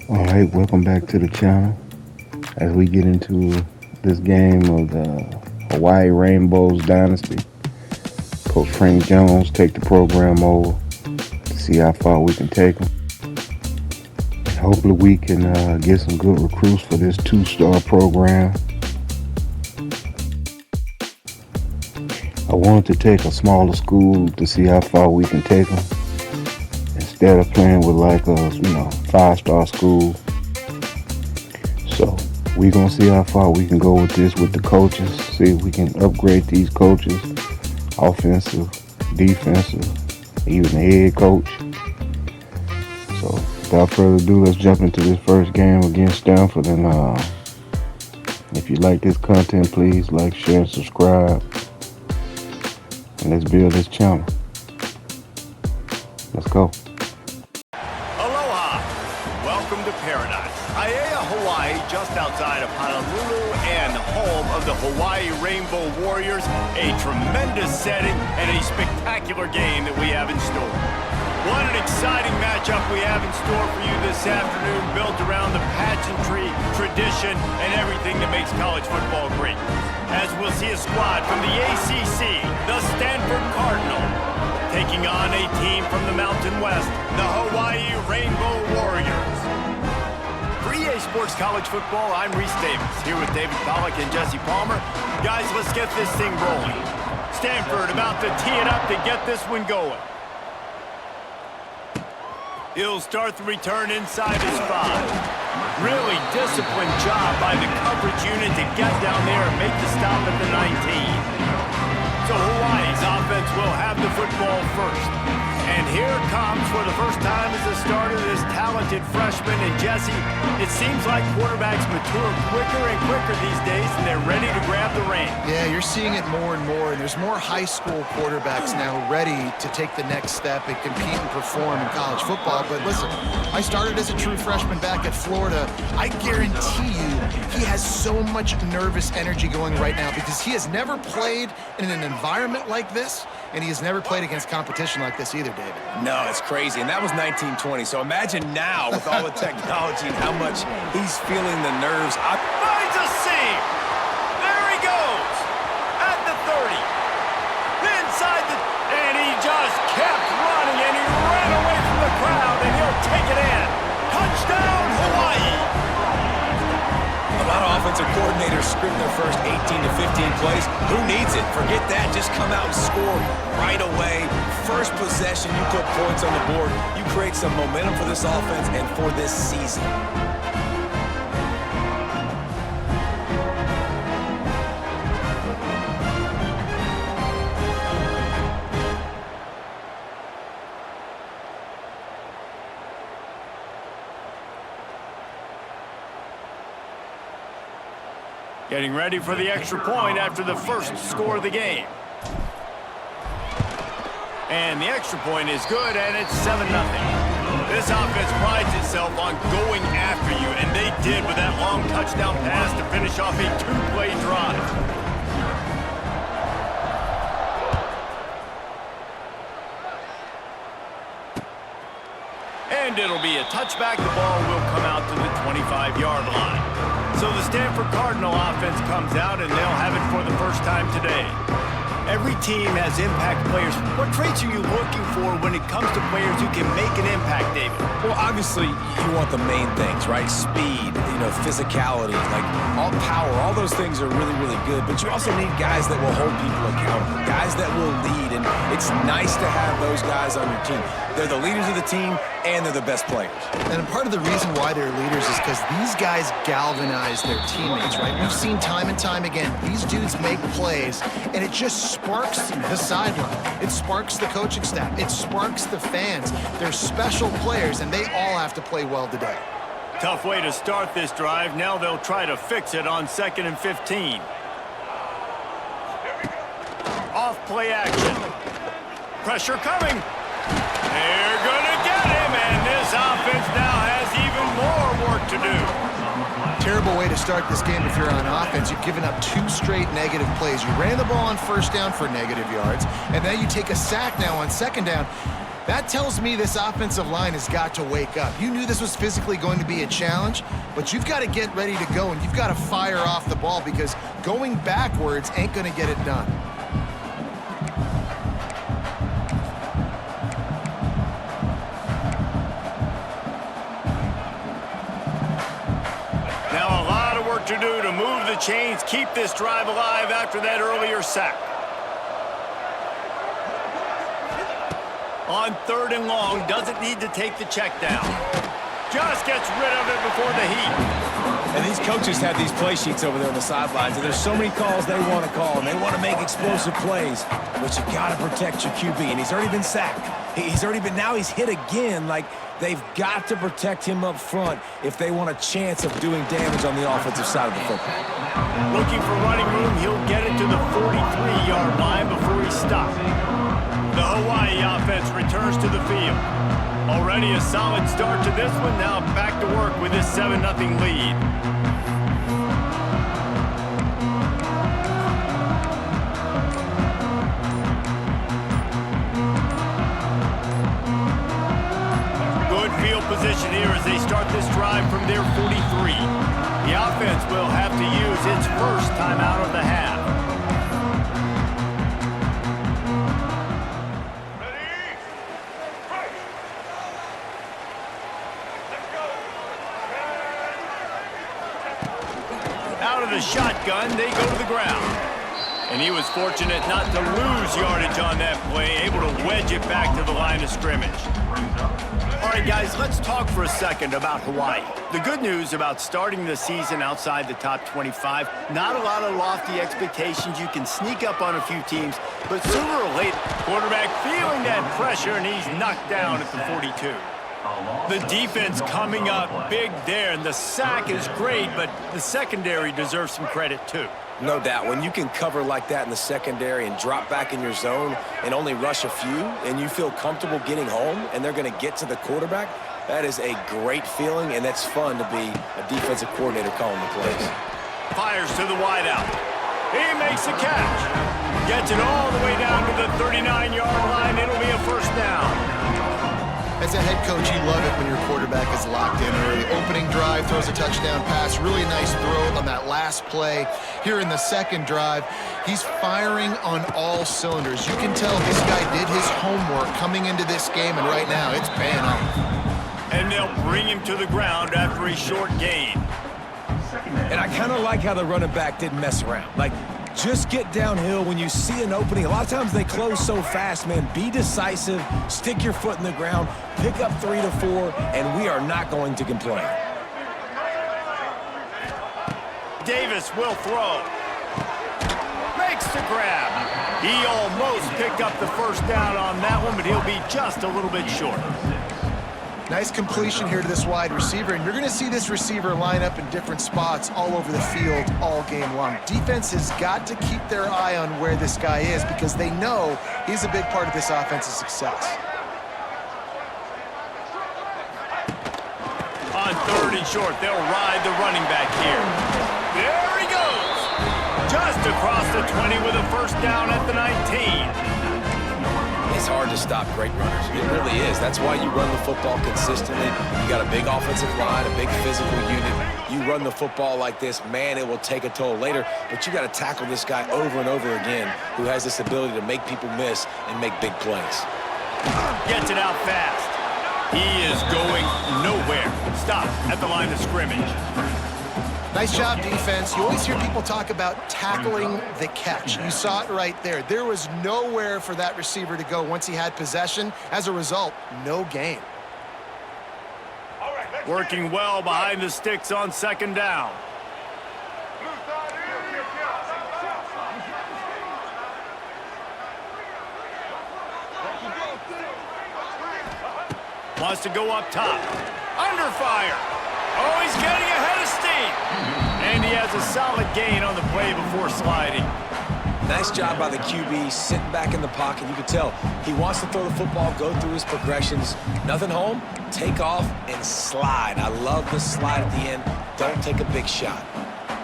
Alright, welcome back to the channel as we get into this game of the Hawaii Rainbows Dynasty. Coach Frank Jones take the program over to see how far we can take them. And hopefully we can get some good recruits for this two-star program. I wanted to take a smaller school to see how far we can take them instead of playing with like a five-star school. So we're gonna see how far we can go with this with the coaches, see if we can upgrade these coaches, offensive, defensive, even the head coach. So without further ado, let's jump into this first game against Stanford. And if you like this content, please like, share, and subscribe. And let's build this channel. Let's go. Aloha! Welcome to paradise. Hawaii, just outside of Honolulu and home of the Hawaii Rainbow Warriors. A tremendous setting and a spectacular game that we have in store. What an exciting matchup we have in store for you this afternoon, built around the pageantry, tradition, and everything that makes college football great. As we'll see a squad from the ACC, the Stanford Cardinal, taking on a team from the Mountain West, the Hawaii Rainbow Warriors. For EA Sports College Football, I'm Reese Davis, here with David Pollack and Jesse Palmer. Guys, let's get this thing rolling. Stanford about to tee it up to get this one going. He'll start the return inside his 5. Really disciplined job by the coverage unit to get down there and make the stop at the 19. So Hawaii's offense will have the football first. And here comes for the first time as a starter this talented freshman. And Jesse, it seems like quarterbacks mature quicker and quicker these days, and they're ready to grab the reins. Yeah, you're seeing it more and more. And there's more high school quarterbacks now ready to take the next step and compete and perform in college football. But listen, I started as a true freshman back at Florida. I guarantee you he has so much nervous energy going right now because he has never played in an environment like this, and he has never played against competition like this either, David. No, it's crazy, and that was 1920. So imagine now with all the technology and how much he's feeling the nerves. Finds a seam. There he goes. At the 30. Inside the... And he just kept running, and he ran away from the crowd, and he'll take it in. Touchdown, Hawaii. A lot of offensive coordinators script their first 18 to 15 plays. Who needs it? Forget that. Just come out and score right away. First possession, you put points on the board. You create some momentum for this offense and for this season. Getting ready for the extra point after the first score of the game. And the extra point is good, and it's 7-0. This offense prides itself on going after you, and they did with that long touchdown pass to finish off a 2-play drive. And it'll be a touchback. The ball will come out to the 25-yard line. So the Stanford Cardinal offense comes out, and they'll have it for the first time today. Every team has impact players. What traits are you looking for when it comes to players who can make an impact, David? Well, obviously, you want the main things, right? Speed, physicality, like all power, all those things are really, really good. But you also need guys that will hold people accountable, guys that will lead. And it's nice to have those guys on your team. They're the leaders of the team, and they're the best players. And part of the reason why they're leaders is because these guys galvanize their teammates, right? We've seen time and time again, these dudes make plays, and it just sparks the sideline. It sparks the coaching staff. It sparks the fans. They're special players, and they all have to play well today. Tough way to start this drive. Now they'll try to fix it on 2nd and 15. Off play action. Pressure coming. They're gonna get him, and this offense now has even more work to do. Terrible way to start this game if you're on offense. You've given up 2 straight negative plays. You ran the ball on first down for negative yards, and now you take a sack now on second down. That tells me this offensive line has got to wake up. You knew this was physically going to be a challenge, but you've got to get ready to go, and you've got to fire off the ball because going backwards ain't going to get it done. Now a lot of work to do to move the chains, keep this drive alive after that earlier sack. On 3rd and long, doesn't need to take the check down. Just gets rid of it before the heat. And these coaches have these play sheets over there on the sidelines, and there's so many calls they want to call, and they want to make explosive plays. But you got to protect your QB, and he's already been sacked. Now he's hit again. Like, they've got to protect him up front if they want a chance of doing damage on the offensive side of the football. Looking for running room, he'll get it to the 43-yard line before he stops. The Hawaii offense returns to the field. Already a solid start to this one. Now back to work with this 7-0 lead. Good field position here as they start this drive from their 43. The offense will have to use its first timeout of the half. Out of the shotgun, they go to the ground. And he was fortunate not to lose yardage on that play, able to wedge it back to the line of scrimmage. All right, guys, let's talk for a second about Hawaii. The good news about starting the season outside the top 25, not a lot of lofty expectations. You can sneak up on a few teams, but sooner or later, quarterback feeling that pressure, and he's knocked down at the 42. The defense coming up big there, and the sack is great, but the secondary deserves some credit too. No doubt. When you can cover like that in the secondary and drop back in your zone and only rush a few, and you feel comfortable getting home, and they're going to get to the quarterback, that is a great feeling, and that's fun to be a defensive coordinator calling the plays. Fires to the wideout. He makes the catch. Gets it all the way down to the 39-yard line. It'll be a first down. As a head coach, you love it when your quarterback is locked in early. Opening drive, throws a touchdown pass. Really nice throw on that last play. Here in the second drive, he's firing on all cylinders. You can tell this guy did his homework coming into this game, and right now it's paying off. And they'll bring him to the ground after a short gain. And I kind of like how the running back didn't mess around. Like, just get downhill when you see an opening. A lot of times they close so fast, man. Be decisive, stick your foot in the ground, pick up 3 to 4, and we are not going to complain. Davis will throw. Makes the grab. He almost picked up the first down on that one, but he'll be just a little bit short. Nice completion here to this wide receiver, and you're going to see this receiver line up in different spots all over the field all game long. Defense has got to keep their eye on where this guy is because they know he's a big part of this offense's success. On 3rd and short, they'll ride the running back here. There he goes! Just across the 20 with a first down at the 19. It's hard to stop great runners. It really is. That's why you run the football consistently. You got a big offensive line, a big physical unit. You run the football like this, man, it will take a toll later. But you got to tackle this guy over and over again who has this ability to make people miss and make big plays. Gets it out fast. He is going nowhere. Stop at the line of scrimmage. Nice job, defense. You always hear people talk about tackling the catch. You saw it right there. There was nowhere for that receiver to go once he had possession. As a result, no gain. Working well behind the sticks on 2nd down. Wants to go up top. Under fire. Oh, he's getting ahead of steam. And he has a solid gain on the play before sliding. Nice job by the QB, sitting back in the pocket. You can tell he wants to throw the football, go through his progressions. Nothing home, take off, and slide. I love the slide at the end. Don't take a big shot.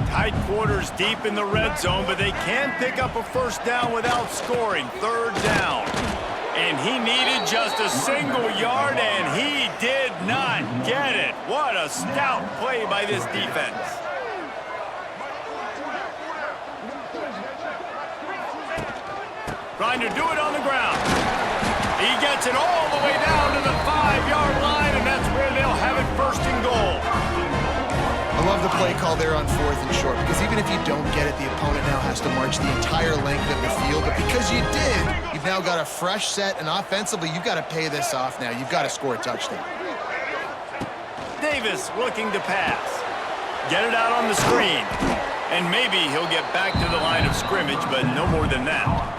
Tight quarters deep in the red zone, but they can pick up a first down without scoring. 3rd down. And he needed just a single yard, and he did not get it. What a stout play by this defense. Trying to do it on the ground. He gets it all the way down to the 5-yard line, and that's where they'll have it first and goal. I love the play call there on 4th and short, because even if you don't get it, the opponent now has to march the entire length of the field. But because you did, you've now got a fresh set, and offensively, you've got to pay this off now. You've got to score a touchdown. Davis looking to pass. Get it out on the screen. And maybe he'll get back to the line of scrimmage, but no more than that.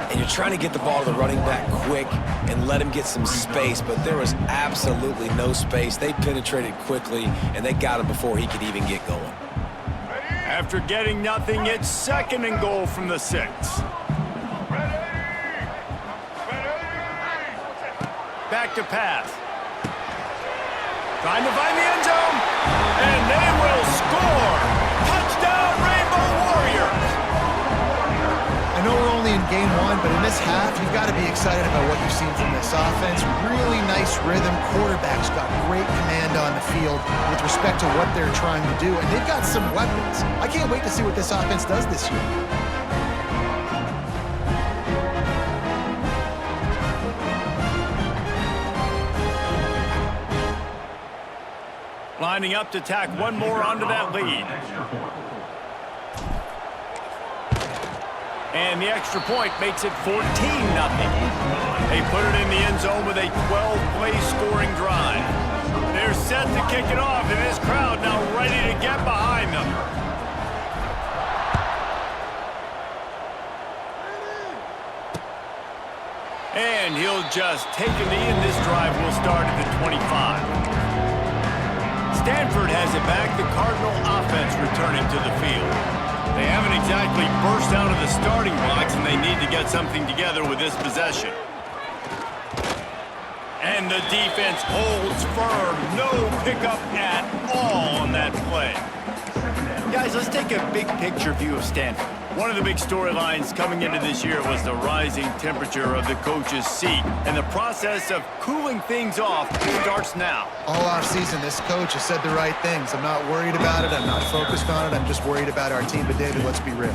And you're trying to get the ball to the running back quick and let him get some space, but there was absolutely no space. They penetrated quickly, and they got him before he could even get going. After getting nothing, it's 2nd and goal from the 6. Back to pass. Trying to find the end zone, and they will score. Touchdown, Rainbow Warriors. I know we're only in game 1, but in this half, you've got to be excited about what you've seen from this offense. Really nice rhythm. Quarterback's got great command on the field with respect to what they're trying to do, and they've got some weapons. I can't wait to see what this offense does this year. Lining up to tack one more onto that lead. And the extra point makes it 14-0. They put it in the end zone with a 12-play scoring drive. They're set to kick it off, and this crowd now ready to get behind them. And he'll just take a knee, and this drive will start at the 25. Stanford has it back. The Cardinal offense returning to the field. They haven't exactly burst out of the starting blocks, and they need to get something together with this possession. And the defense holds firm. No pickup at all on that play. Guys, let's take a big picture view of Stanford. One of the big storylines coming into this year was the rising temperature of the coach's seat, and the process of cooling things off starts now. All offseason, this coach has said the right things. I'm not worried about it. I'm not focused on it. I'm just worried about our team. But, David, let's be real.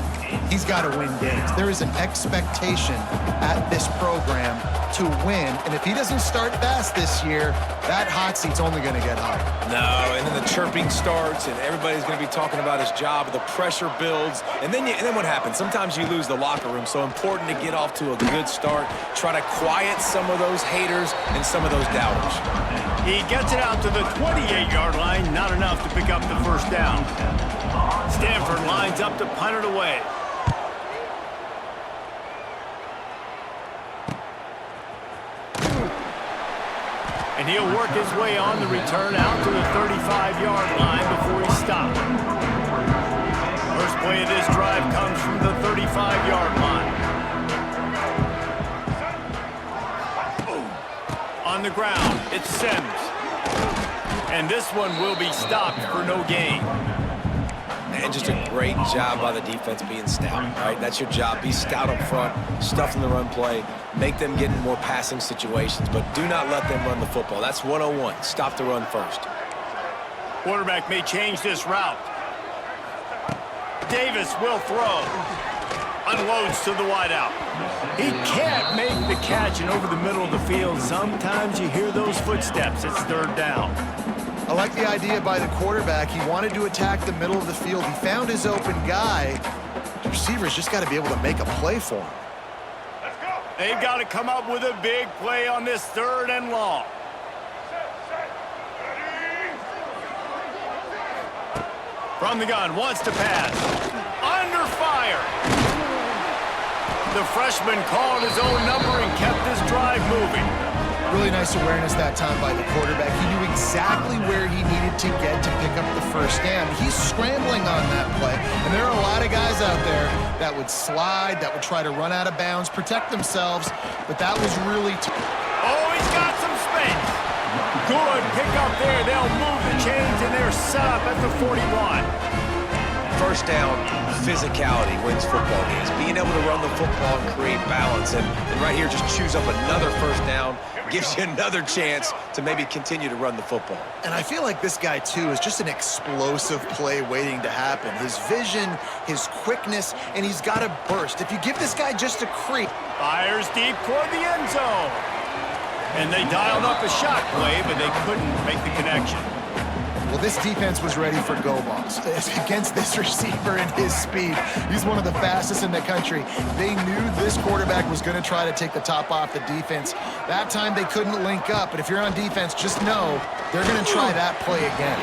He's got to win games. There is an expectation at this program to win, and if he doesn't start fast this year, that hot seat's only going to get hotter. No, and then the chirping starts, and everybody's going to be talking about his job. The pressure builds, and then what happens? Sometimes you lose the locker room, so important to get off to a good start. Try to quiet some of those haters and some of those doubters. He gets it out to the 28-yard line, not enough to pick up the first down. Stanford lines up to punt it away. And he'll work his way on the return out to the 35-yard line before he stops. First play of this drive comes from the 35-yard line. On the ground, it's Sims. And this one will be stopped for no gain. And just a great job by the defense being stout, right? That's your job. Be stout up front, stuff in the run play, make them get in more passing situations, but do not let them run the football. That's 101. Stop the run first. Quarterback may change this route. Davis will throw. Unloads to the wideout. He can't make the catch, and over the middle of the field, sometimes you hear those footsteps. It's third down. I like the idea by the quarterback. He wanted to attack the middle of the field. He found his open guy. The receiver's just got to be able to make a play for him. They've got to come up with a big play on this 3rd and long. From the gun, wants to pass. Under fire. The freshman called his own number and kept this drive moving. Really nice awareness that time by the quarterback. He knew exactly where he needed to get to pick up the first down. He's scrambling on that play, and there are a lot of guys out there that would slide, that would try to run out of bounds, protect themselves, but that was really oh, he's got some space. Good pick up there. They'll move the chains, and they're set up at the 41. first down physicality wins football games. Being able to run the football and create balance. And right here, just choose up another first down, gives you another chance to maybe continue to run the football. And I feel like this guy, too, is just an explosive play waiting to happen. His vision, his quickness, and he's got a burst. If you give this guy just a creep. Fires deep toward the end zone. And they dialed up a shot play, but they couldn't make the connection. Well, this defense was ready for go balls against this receiver and his speed. He's one of the fastest in the country. They knew this quarterback was going to try to take the top off the defense. That time they couldn't link up, but if you're on defense, just know they're going to try that play again.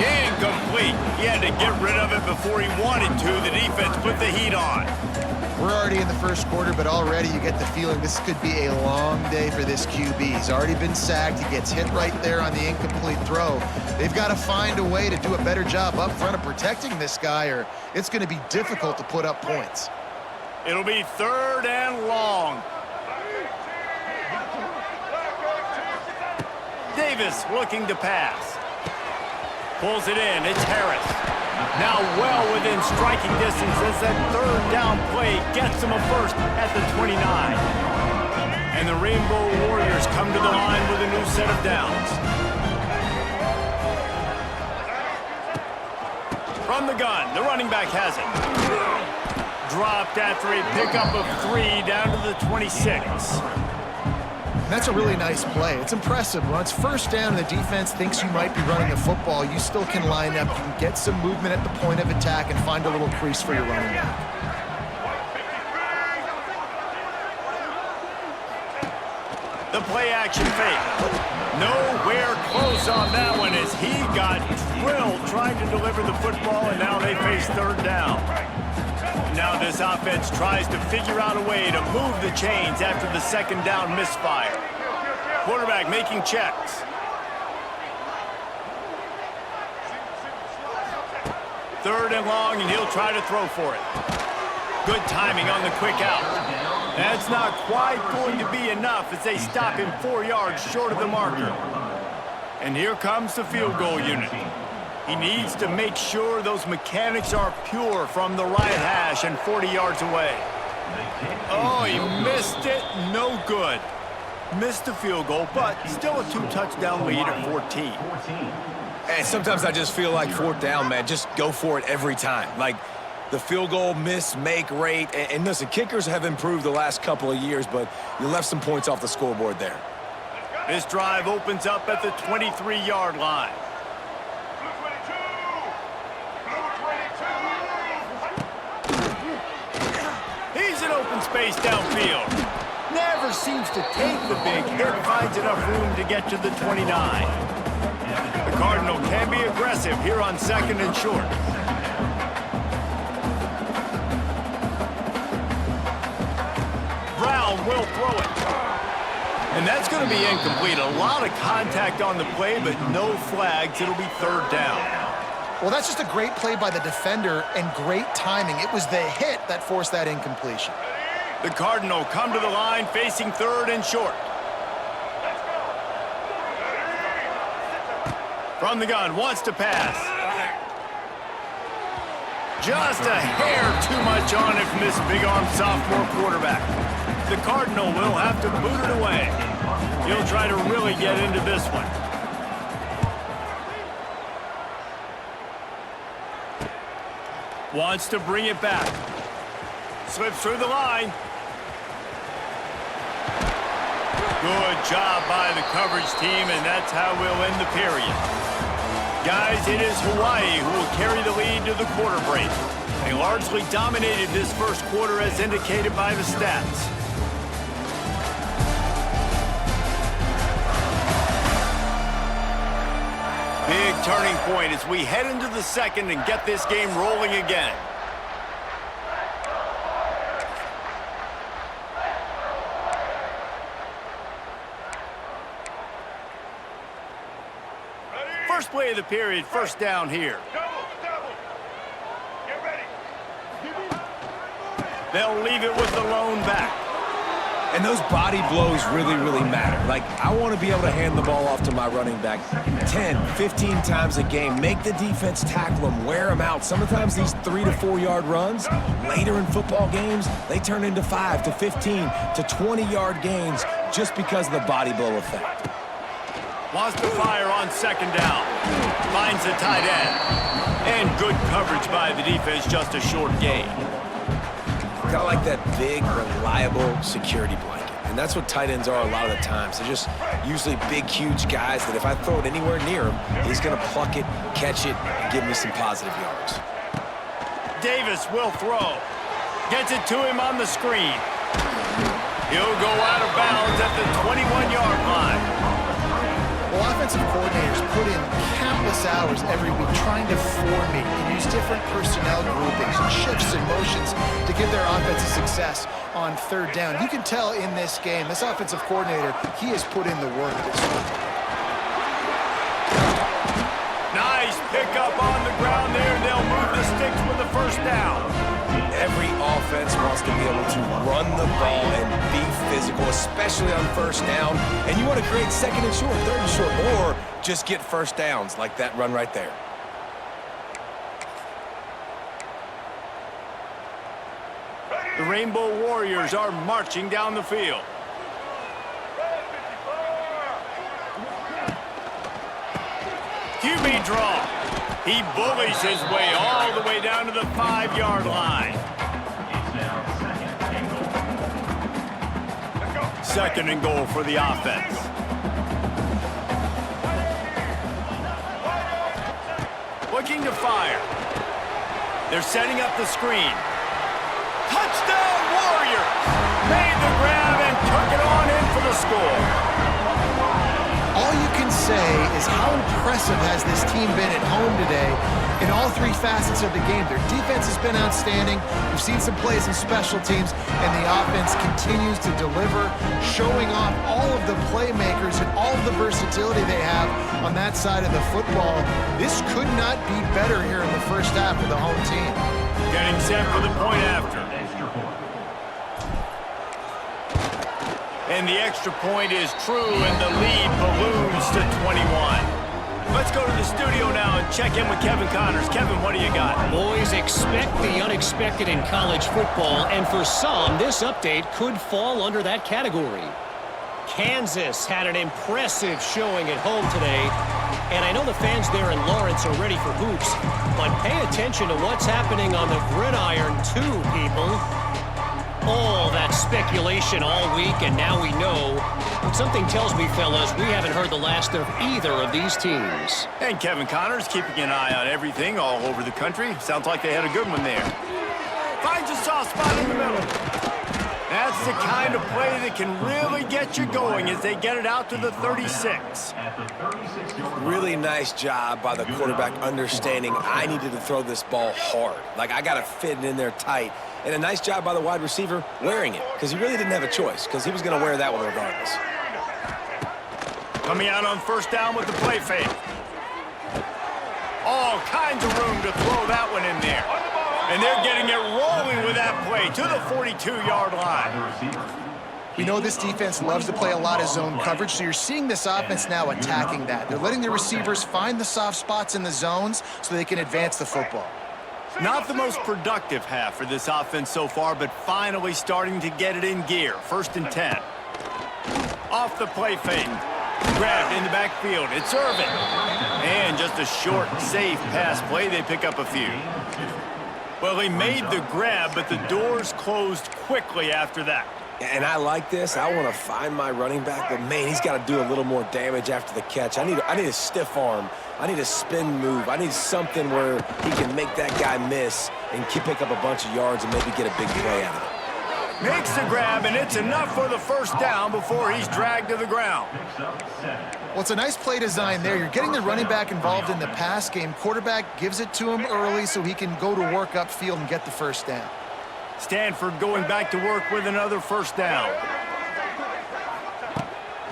Incomplete. He had to get rid of it before he wanted to. The defense put the heat on. We're already in the first quarter, but already you get the feeling this could be a long day for this QB. He's already been sacked. He gets hit right there on the incomplete throw. They've got to find a way to do a better job up front of protecting this guy, or it's going to be difficult to put up points. It'll be 3rd and long. Davis looking to pass. Pulls it in. It's Harris. Now well within striking distance as that 3rd down play gets him a first at the 29. And the Rainbow Warriors come to the line with a new set of downs. From the gun, the running back has it. Dropped after a pickup of 3 down to the 26. And that's a really nice play. It's impressive. When it's first down and the defense thinks you might be running the football, you still can line up, you can get some movement at the point of attack and find a little crease for your running back. The play action fake. Nowhere close on that one as he got drilled trying to deliver the football, and now they face 3rd down. Now this offense tries to figure out a way to move the chains after the 2nd down misfire. Quarterback making checks. Third and long, and he'll try to throw for it. Good timing on the quick out. That's not quite going to be enough as they stop him 4 yards short of the marker. And here comes the field goal unit. He needs to make sure those mechanics are pure from the right hash and 40 yards away. Oh, he missed it. No good. Missed the field goal, but still a 2-touchdown lead at 14. And sometimes I just feel like 4th down, man, just go for it every time. Like the field goal miss-make rate. And listen, kickers have improved the last couple of years, but you left some points off the scoreboard there. This drive opens up at the 23-yard line. He's in open space downfield. Never seems to take the big hit. Finds enough room to get to the 29. The Cardinal can be aggressive here on 2nd and short. Brown will throw it. And that's going to be incomplete. A lot of contact on the play, but no flags. It'll be 3rd down. Well, that's just a great play by the defender and great timing. It was the hit that forced that incompletion. The Cardinal come to the line facing 3rd and short. From the gun, wants to pass. Just a hair too much on it from this big-arm sophomore quarterback. The Cardinal will have to boot it away. He'll try to really get into this one. Wants to bring it back. Slips through the line. Good job by the coverage team, and that's how we'll end the period. Guys, it is Hawaii who will carry the lead to the quarter break. They largely dominated this first quarter as indicated by the stats. Big turning point as we head into the 2nd and get this game rolling again. First play of the period, 1st down here. They'll leave it with the lone back. And those body blows really, really matter. Like, I want to be able to hand the ball off to my running back 10, 15 times a game. Make the defense tackle them, wear them out. Sometimes these 3 to 4 yard runs, later in football games, they turn into 5 to 15 to 20-yard gains just because of the body blow effect. Wants to fire on second down. Finds the tight end. And good coverage by the defense, just a short gain. Kind of like that big, reliable security blanket. And that's what tight ends are a lot of the times. They're just usually big, huge guys that if I throw it anywhere near him, he's going to pluck it, catch it, and give me some positive yards. Davis will throw. Gets it to him on the screen. He'll go out of bounds at the 21-yard line. Well, offensive coordinators put in countless hours every week trying to formate and use different personnel groupings and shifts and motions to give their offense a success on third down. You can tell in this game, this offensive coordinator, he has put in the work this week. Nice pickup on the ground there. They'll move the sticks with the first down. Every offense wants to be able to run the ball and be physical, especially on first down. And you want to create second and short, third and short, or just get first downs like that run right there. The Rainbow Warriors are marching down the field. QB draw. He bullies his way all the way down to the 5-yard line. Second and goal for the offense. Looking to fire. They're setting up the screen. Touchdown Warriors! Made the grab and took it on in for the score. All you can say is how impressive has this team been at home today in all 3 facets of the game. Their defense has been outstanding. We've seen some plays in special teams, and the offense continues to deliver, showing off all of the playmakers and all of the versatility they have on that side of the football. This could not be better here in the first half for the home team. Getting set for the point after. And the extra point is true, and the lead balloons to 21. Let's go to the studio now and check in with Kevin Connors. Kevin, what do you got? Boys, expect the unexpected in college football, and for some, this update could fall under that category. Kansas had an impressive showing at home today, and I know the fans there in Lawrence are ready for hoops, but pay attention to what's happening on the gridiron too, people. All that speculation all week, and now we know. But something tells me, fellas, we haven't heard the last of either of these teams. And Kevin Connors keeping an eye on everything all over the country. Sounds like they had a good one there. Finds a soft spot in the middle. That's the kind of play that can really get you going as they get it out to the 36. Really nice job by the quarterback understanding I needed to throw this ball hard. Like, I got to fit it in there tight. And a nice job by the wide receiver wearing it, because he really didn't have a choice, because he was going to wear that one regardless. Coming out on first down with the play fake. All kinds of room to throw that one in there. And they're getting it rolling with that play to the 42-yard line. We know this defense loves to play a lot of zone coverage, so you're seeing this offense now attacking that. They're letting their receivers find the soft spots in the zones so they can advance the football. Not the most productive half for this offense so far, but finally starting to get it in gear. 1st and 10. Off the play fake. Grabbed in the backfield. It's Irvin. And just a short, safe pass play. They pick up a few. Well, he made the grab, but the doors closed quickly after that. And I like this. I want to find my running back, but man, he's got to do a little more damage after the catch. I need a stiff arm. I need a spin move. I need something where he can make that guy miss and pick up a bunch of yards and maybe get a big play out of it. Makes the grab, and it's enough for the first down before he's dragged to the ground. Well, it's a nice play design there. You're getting the running back involved in the pass game. Quarterback gives it to him early so he can go to work upfield and get the first down. Stanford going back to work with another first down.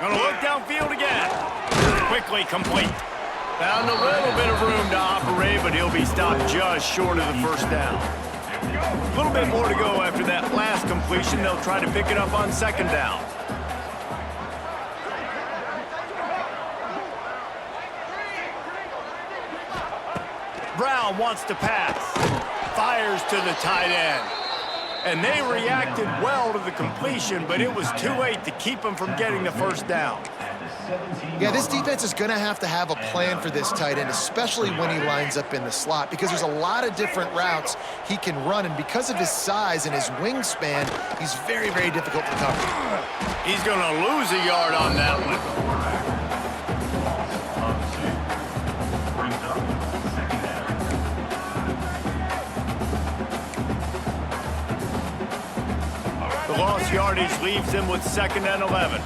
Gonna look downfield again. Quickly complete. Found a little bit of room to operate, but he'll be stopped just short of the first down. A little bit more to go after that last completion. They'll try to pick it up on second down. Brown wants to pass. Fires to the tight end. And they reacted well to the completion, but it was too late to keep them from getting the first down. Yeah, this defense is going to have a plan for this tight end, especially when he lines up in the slot, because there's a lot of different routes he can run, and because of his size and his wingspan, he's very, very difficult to cover. He's going to lose a yard on that one. The lost yardage leaves him with 2nd and 11.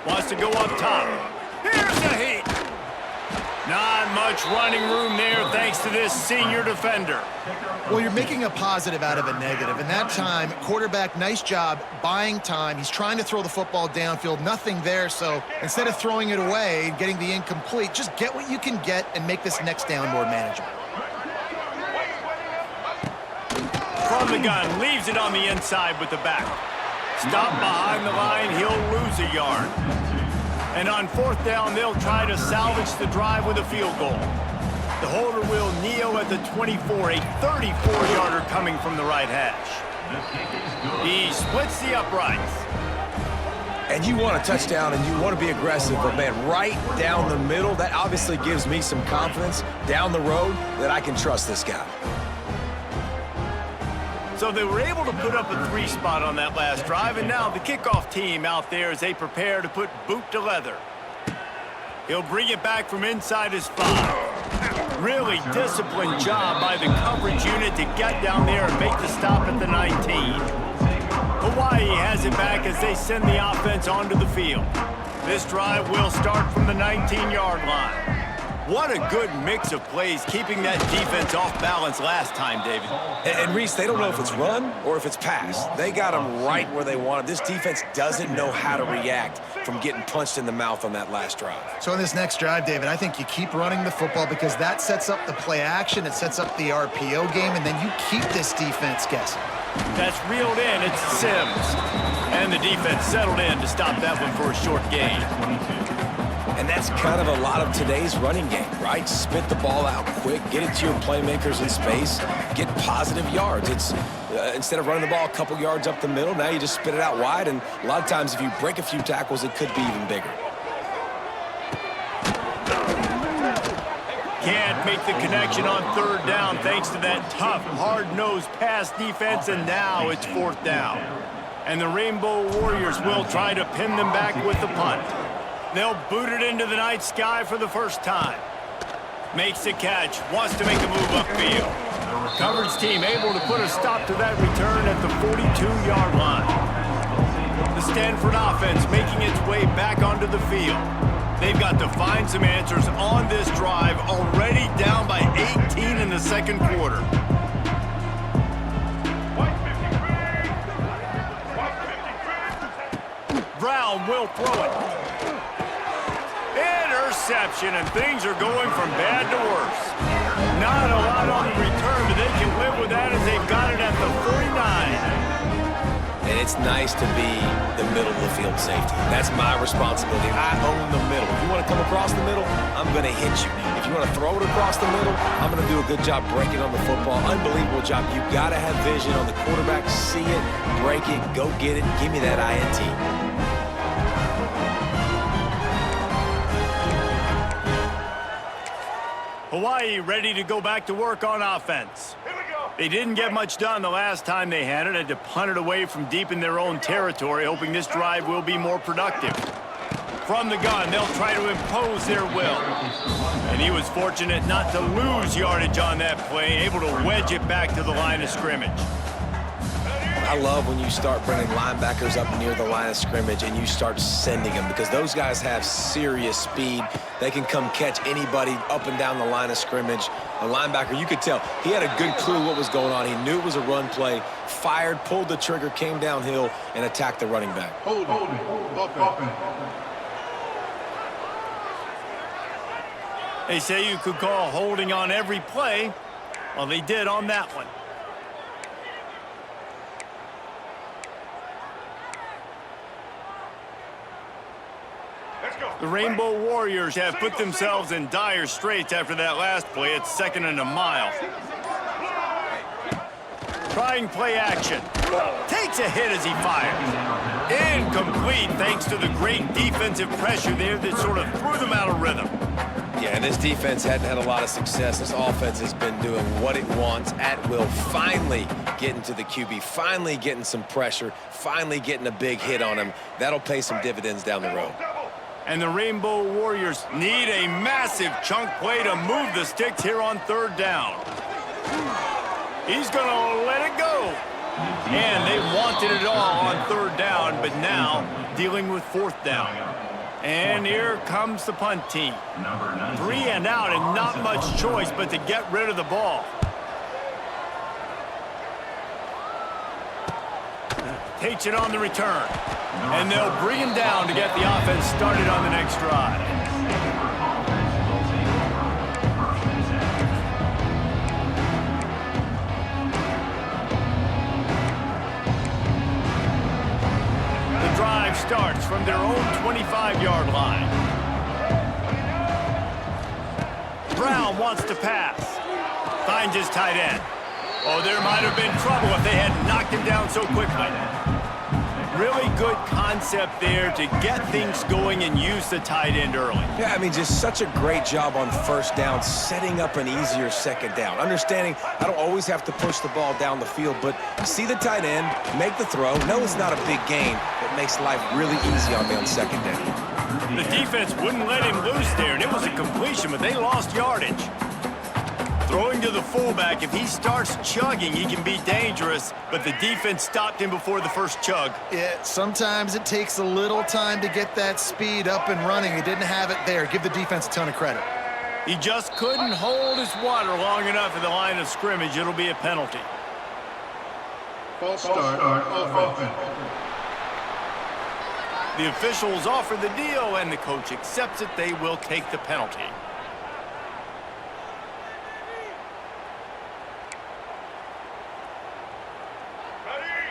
Wants to go up top. Here's the heat. Not much running room there thanks to this senior defender. Well, you're making a positive out of a negative. And that time, quarterback, nice job buying time. He's trying to throw the football downfield. Nothing there. So instead of throwing it away and getting the incomplete, just get what you can get and make this next down more manageable. From the gun, leaves it on the inside with the back. Stop behind the line, he'll lose a yard. And on 4th down, they'll try to salvage the drive with a field goal. The holder will kneel at the 24, a 34-yarder coming from the right hash. He splits the uprights. And you want a touchdown and you want to be aggressive, but man, right down the middle, that obviously gives me some confidence down the road that I can trust this guy. So they were able to put up a 3 spot on that last drive, and now the kickoff team out there as they prepare to put boot to leather. He'll bring it back from inside his 5. Really disciplined job by the coverage unit to get down there and make the stop at the 19. Hawaii has it back as they send the offense onto the field. This drive will start from the 19-yard line. What a good mix of plays, keeping that defense off balance last time, David. And Reese, they don't know if it's run or if it's pass. They got them right where they want it. This defense doesn't know how to react from getting punched in the mouth on that last drive. So in this next drive, David, I think you keep running the football because that sets up the play action, it sets up the RPO game, and then you keep this defense guessing. That's reeled in. It's Sims. And the defense settled in to stop that one for a short gain. And that's kind of a lot of today's running game, right? Spit the ball out quick, get it to your playmakers in space, get positive yards. It's instead of running the ball a couple yards up the middle, now you just spit it out wide, and a lot of times if you break a few tackles, it could be even bigger. Can't make the connection on 3rd down thanks to that tough, hard-nosed pass defense, and now it's 4th down. And the Rainbow Warriors will try to pin them back with the punt. They'll boot it into the night sky for the first time. Makes the catch, wants to make a move upfield. Coverage team able to put a stop to that return at the 42-yard line. The Stanford offense making its way back onto the field. They've got to find some answers on this drive, already down by 18 in the 2nd quarter. Brown will throw it. Interception, and things are going from bad to worse. Not a lot on the return, but they can live with that as they've got it at the 49. And it's nice to be the middle of the field safety. That's my responsibility. I own the middle. If you want to come across the middle, I'm going to hit you. If you want to throw it across the middle, I'm going to do a good job breaking on the football. Unbelievable job. You've got to have vision on the quarterback. See it, break it, go get it, give me that INT. Hawaii ready to go back to work on offense. They didn't get much done the last time they had it. Had to punt it away from deep in their own territory, hoping this drive will be more productive. From the gun, they'll try to impose their will. And he was fortunate not to lose yardage on that play, able to wedge it back to the line of scrimmage. I love when you start bringing linebackers up near the line of scrimmage and you start sending them, because those guys have serious speed. They can come catch anybody up and down the line of scrimmage. A linebacker, you could tell, he had a good clue what was going on. He knew it was a run play, fired, pulled the trigger, came downhill, and attacked the running back. Hold it. They say you could call holding on every play. Well, they did on that one. The Rainbow Warriors have put themselves in dire straits after that last play. It's 2nd and a mile. Trying play action. Takes a hit as he fires. Incomplete thanks to the great defensive pressure there that sort of threw them out of rhythm. Yeah, and this defense hadn't had a lot of success. This offense has been doing what it wants at will. Finally getting to the QB, finally getting some pressure, finally getting a big hit on him. That'll pay some dividends down the road. And the Rainbow Warriors need a massive chunk play to move the sticks here on 3rd down. He's going to let it go. And they wanted it all on 3rd down, but now dealing with 4th down. And here comes the punt team. 3 and out and not much choice but to get rid of the ball. Takes it on the return. And they'll bring him down to get the offense started on the next drive. The drive starts from their own 25-yard line. Brown wants to pass. Finds his tight end. Oh, there might have been trouble if they had knocked him down so quickly. Really good concept there to get things going and use the tight end early. Yeah, I mean, just such a great job on 1st down, setting up an easier 2nd down. Understanding I don't always have to push the ball down the field, but see the tight end, make the throw. No, it's not a big gain, but makes life really easy on me on 2nd down. The defense wouldn't let him loose there, and it was a completion, but they lost yardage. Throwing to the fullback, if he starts chugging, he can be dangerous, but the defense stopped him before the first chug. Yeah, sometimes it takes a little time to get that speed up and running. He didn't have it there. Give the defense a ton of credit. He just couldn't hold his water long enough at the line of scrimmage. It'll be a penalty. False start on offense. The officials offer the deal, and the coach accepts it. They will take the penalty.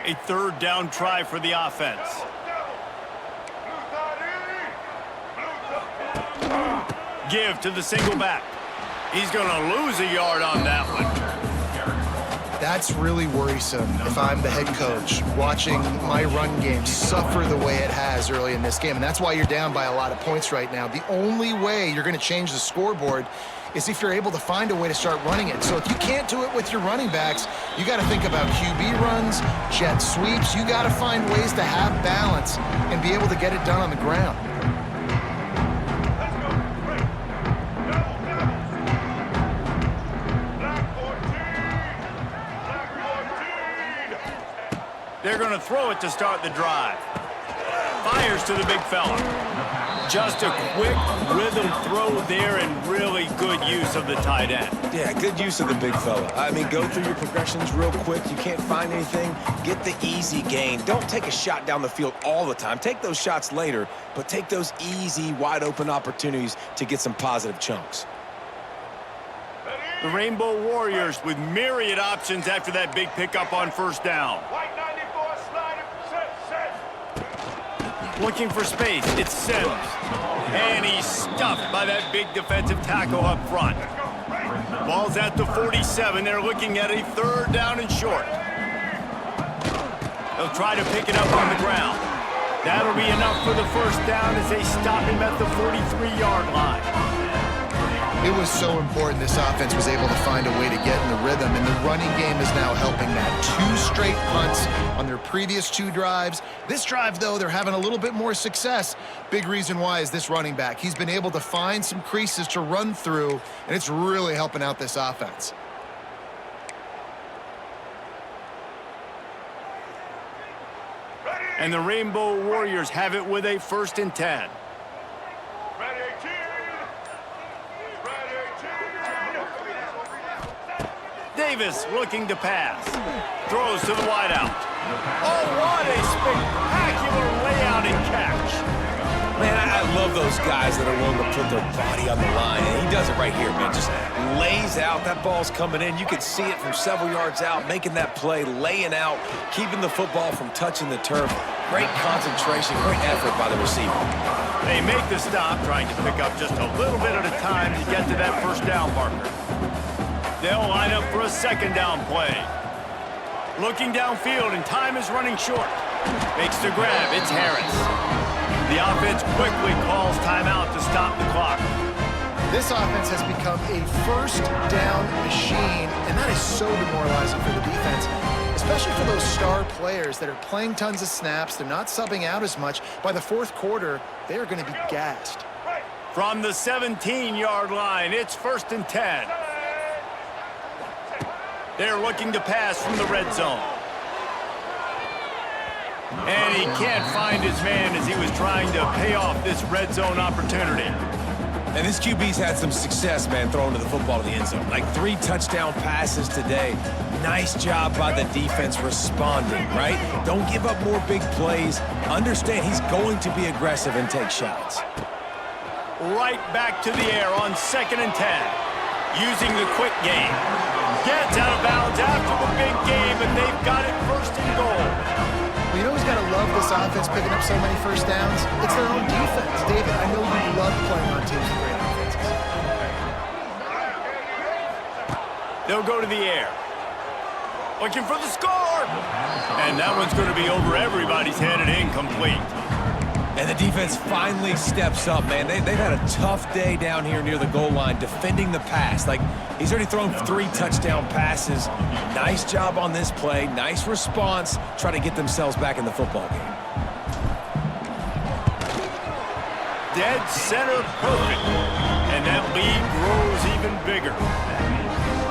A 3rd down try for the offense. Give to the single back. He's going to lose a yard on that one. That's really worrisome if I'm the head coach watching my run game suffer the way it has early in this game. And that's why you're down by a lot of points right now. The only way you're going to change the scoreboard is if you're able to find a way to start running it. So if you can't do it with your running backs, you got to think about QB runs, jet sweeps. You got to find ways to have balance and be able to get it done on the ground. They're going to throw it to start the drive. Fires to the big fella. Just a quick rhythm throw there and really good use of the tight end. Yeah, good use of the big fella. I mean, go through your progressions real quick. You can't find anything. Get the easy gain. Don't take a shot down the field all the time. Take those shots later, but take those easy, wide-open opportunities to get some positive chunks. The Rainbow Warriors with myriad options after that big pickup on 1st down. Looking for space, it's Sims. And he's stuffed by that big defensive tackle up front. Ball's at the 47. They're looking at a 3rd down and short. They'll try to pick it up on the ground. That'll be enough for the 1st down as they stop him at the 43-yard line. It was so important this offense was able to find a way to get in the rhythm, and the running game is now helping that. 2 straight punts on their previous 2 drives. This drive, though, they're having a little bit more success. Big reason why is this running back. He's been able to find some creases to run through, and it's really helping out this offense. And the Rainbow Warriors have it with a 1st and 10. Davis looking to pass. Throws to the wideout. Oh, what a spectacular layout and catch. Man, I love those guys that are willing to put their body on the line. And he does it right here, man. Just lays out. That ball's coming in. You can see it from several yards out, making that play, laying out, keeping the football from touching the turf. Great concentration, great effort by the receiver. They make the stop, trying to pick up just a little bit at a time to get to that first down marker. They'll line up for a second down play. Looking downfield, and time is running short. Makes the grab. It's Harris. The offense quickly calls timeout to stop the clock. This offense has become a first down machine, and that is so demoralizing for the defense, especially for those star players that are playing tons of snaps. They're not subbing out as much. By the fourth quarter, they are going to be gassed. From the 17-yard line, it's 1st and 10. They're looking to pass from the red zone. And he can't find his man as he was trying to pay off this red zone opportunity. And this QB's had some success, man, throwing the football to the end zone. Like 3 touchdown passes today. Nice job by the defense responding, right? Don't give up more big plays. Understand he's going to be aggressive and take shots. Right back to the air on 2nd and 10. Using the quick game. Gets out of bounds after the big game, and they've got it 1st and goal. Well, you know who's got to love this offense picking up so many first downs? It's their own defense. David, I know you love playing on teams with great offenses. They'll go to the air. Looking for the score! And that one's going to be over everybody's head and incomplete. And the defense finally steps up, man. They've had a tough day down here near the goal line defending the pass. Like, he's already thrown 3 touchdown passes. Nice job on this play. Nice response. Try to get themselves back in the football game. Dead center perfect. And that lead grows even bigger.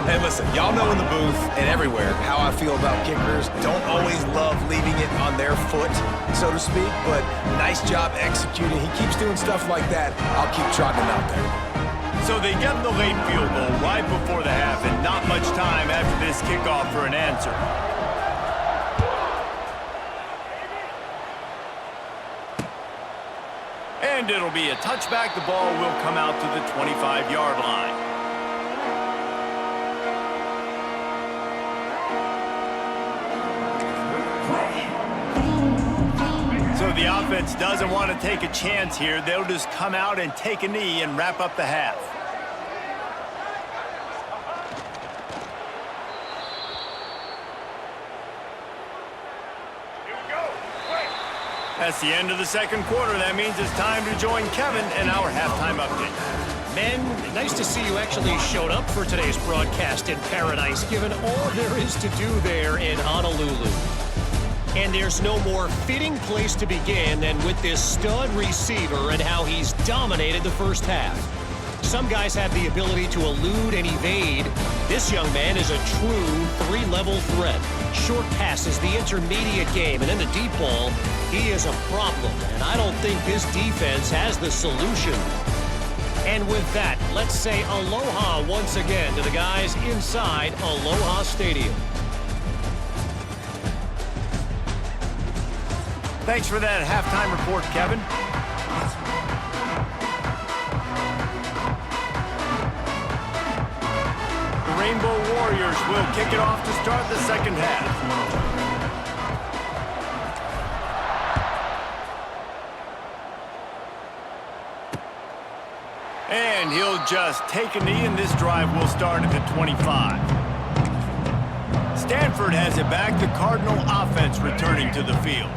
Hey, listen, y'all know in the booth and everywhere how I feel about kickers. Don't always love leaving it on their foot, so to speak, but nice job executing. He keeps doing stuff like that. I'll keep trotting him out there. So they get the late field goal right before the half, and not much time after this kickoff for an answer. And it'll be a touchback. The ball will come out to the 25-yard line. So the offense doesn't want to take a chance here. They'll just come out and take a knee and wrap up the half. That's the end of the second quarter. That means it's time to join Kevin in our halftime update. Men, nice to see you actually showed up for today's broadcast in paradise, given all there is to do there in Honolulu. And there's no more fitting place to begin than with this stud receiver and how he's dominated the first half. Some guys have the ability to elude and evade. This young man is a true 3-level threat. Short passes, the intermediate game, and in the deep ball, he is a problem. And I don't think this defense has the solution. And with that, let's say aloha once again to the guys inside Aloha Stadium. Thanks for that halftime report, Kevin. The Rainbow Warriors will kick it off to start the second half. And he'll just take a knee, and this drive will start at the 25. Stanford has it back. The Cardinal offense returning to the field.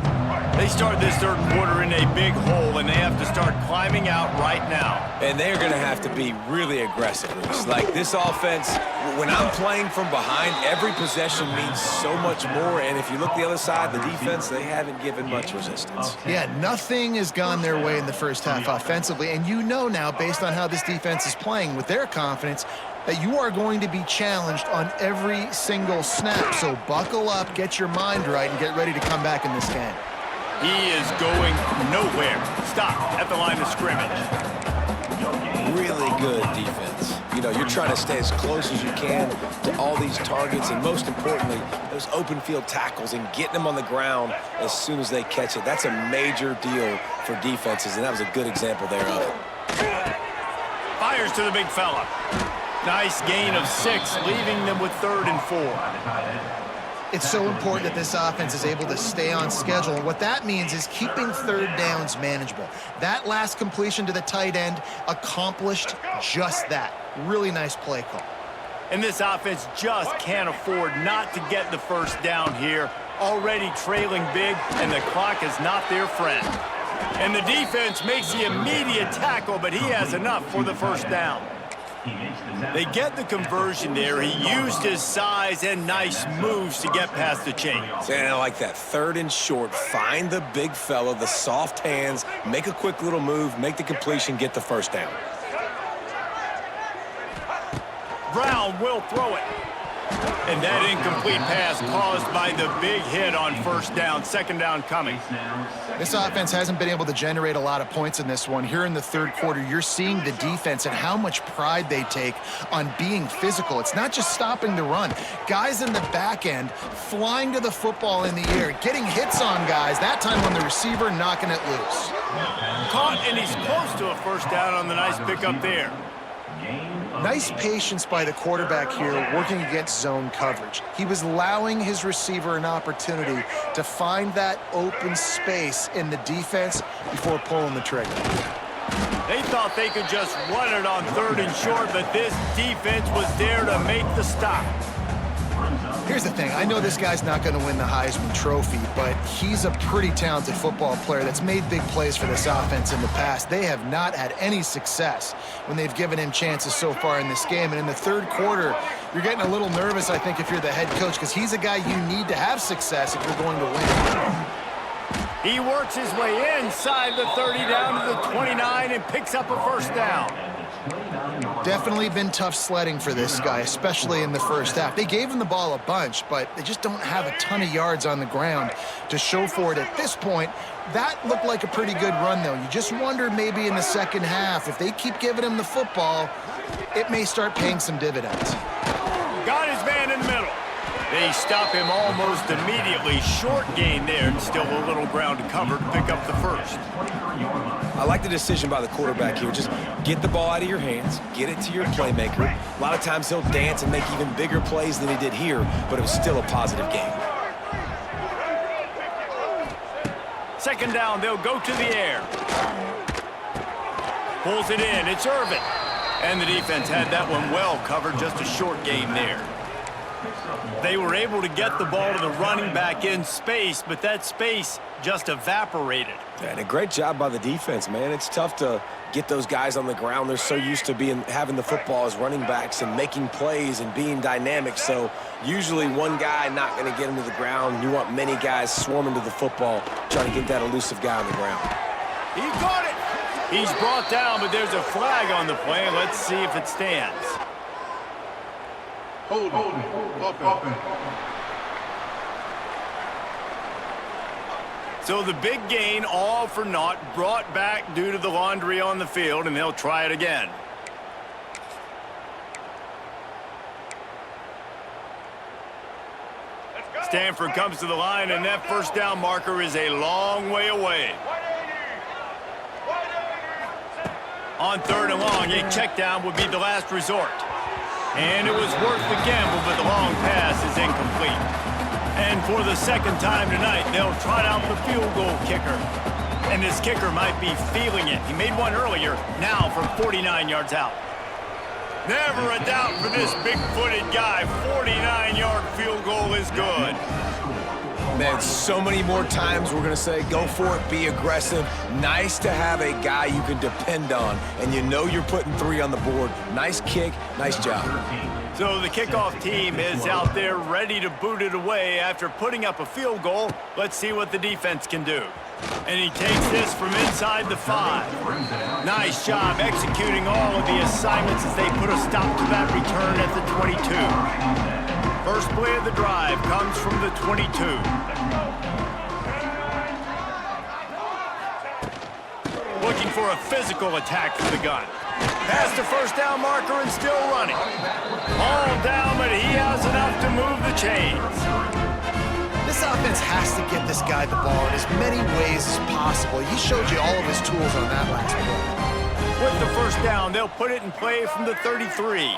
They start this third quarter in a big hole, and they have to start climbing out right now. And they're going to have to be really aggressive. Like this offense, when I'm playing from behind, every possession means so much more. And if you look the other side, the defense, they haven't given much resistance. Yeah, nothing has gone their way in the first half offensively. And you know now, based on how this defense is playing with their confidence, that you are going to be challenged on every single snap. So buckle up, get your mind right, and get ready to come back in this game. He is going nowhere. Stop at the line of scrimmage. Really good defense. You know, you're trying to stay as close as you can to all these targets, and most importantly, those open field tackles and getting them on the ground as soon as they catch it. That's a major deal for defenses, and that was a good example there of it. Fires to the big fella. Nice gain of 6, leaving them with 3rd and 4. It's so important that this offense is able to stay on schedule, and what that means is keeping 3rd downs manageable. That last completion to the tight end accomplished just that. Really nice play call. And this offense just can't afford not to get the 1st down here. Already trailing big, and the clock is not their friend. And the defense makes the immediate tackle, but he has enough for the 1st down. They get the conversion there. He used his size and nice moves to get past the chains. And I like that. 3rd and short. Find the big fella, the soft hands, make a quick little move, make the completion, get the 1st down. Brown will throw it. And that incomplete pass caused by the big hit on 1st down. 2nd down coming. This offense hasn't been able to generate a lot of points in this one. Here in the 3rd quarter, you're seeing the defense and how much pride they take on being physical. It's not just stopping the run. Guys in the back end flying to the football in the air, getting hits on guys, that time on the receiver, knocking it loose. Caught, and he's close to a 1st down on the nice pickup there. Nice patience by the quarterback here working against zone coverage. He was allowing his receiver an opportunity to find that open space in the defense before pulling the trigger. They thought they could just run it on 3rd and short, but this defense was there to make the stop. Here's the thing. I know this guy's not going to win the Heisman Trophy, but he's a pretty talented football player that's made big plays for this offense in the past. They have not had any success when they've given him chances so far in this game. And in the 3rd quarter, you're getting a little nervous, I think, if you're the head coach, because he's a guy you need to have success if you're going to win. He works his way inside the 30 down to the 29 and picks up a 1st down. Definitely been tough sledding for this guy, especially in the 1st half. They gave him the ball a bunch, but they just don't have a ton of yards on the ground to show for it at this point. That looked like a pretty good run, though. You just wonder maybe in the 2nd half, if they keep giving him the football, it may start paying some dividends. Got his man in the middle. They stop him almost immediately. Short gain there, and still a little ground to cover to pick up the 1st. I like the decision by the quarterback here. Just get the ball out of your hands, get it to your playmaker. A lot of times he'll dance and make even bigger plays than he did here, but it was still a positive game. 2nd down, they'll go to the air. Pulls it in, it's Irvin. And the defense had that one well covered, just a short gain there. They were able to get the ball to the running back in space, but that space just evaporated. And a great job by the defense, man. It's tough to get those guys on the ground. They're so used to having the football as running backs and making plays and being dynamic. So usually one guy not going to get him to the ground. You want many guys swarming to the football, trying to get that elusive guy on the ground. He got it. He's brought down, but there's a flag on the play. Let's see if it stands. Hold it. So the big gain, all for naught, brought back due to the laundry on the field, and they'll try it again. Stanford comes to the line, and that 1st down marker is a long way away. On 3rd and long, a check down would be the last resort. And it was worth the gamble, but the long pass is incomplete. And for the 2nd time tonight, they'll trot out the field goal kicker. And this kicker might be feeling it. He made one earlier, now from 49 yards out. Never a doubt for this big-footed guy. 49-yard field goal is good. Man, so many more times we're going to say, go for it, be aggressive. Nice to have a guy you can depend on, and you know you're putting 3 on the board. Nice kick, nice job. So the kickoff team is out there ready to boot it away after putting up a field goal. Let's see what the defense can do. And he takes this from inside the 5. Nice job executing all of the assignments as they put a stop to that return at the 22. First play of the drive comes from the 22. looking for a physical attack from the gun. Past the first down marker and still running. All down, but he has enough to move the chains. This offense has to get this guy the ball in as many ways as possible. He showed you all of his tools on that last play. With the first down, they'll put it in play from the 33.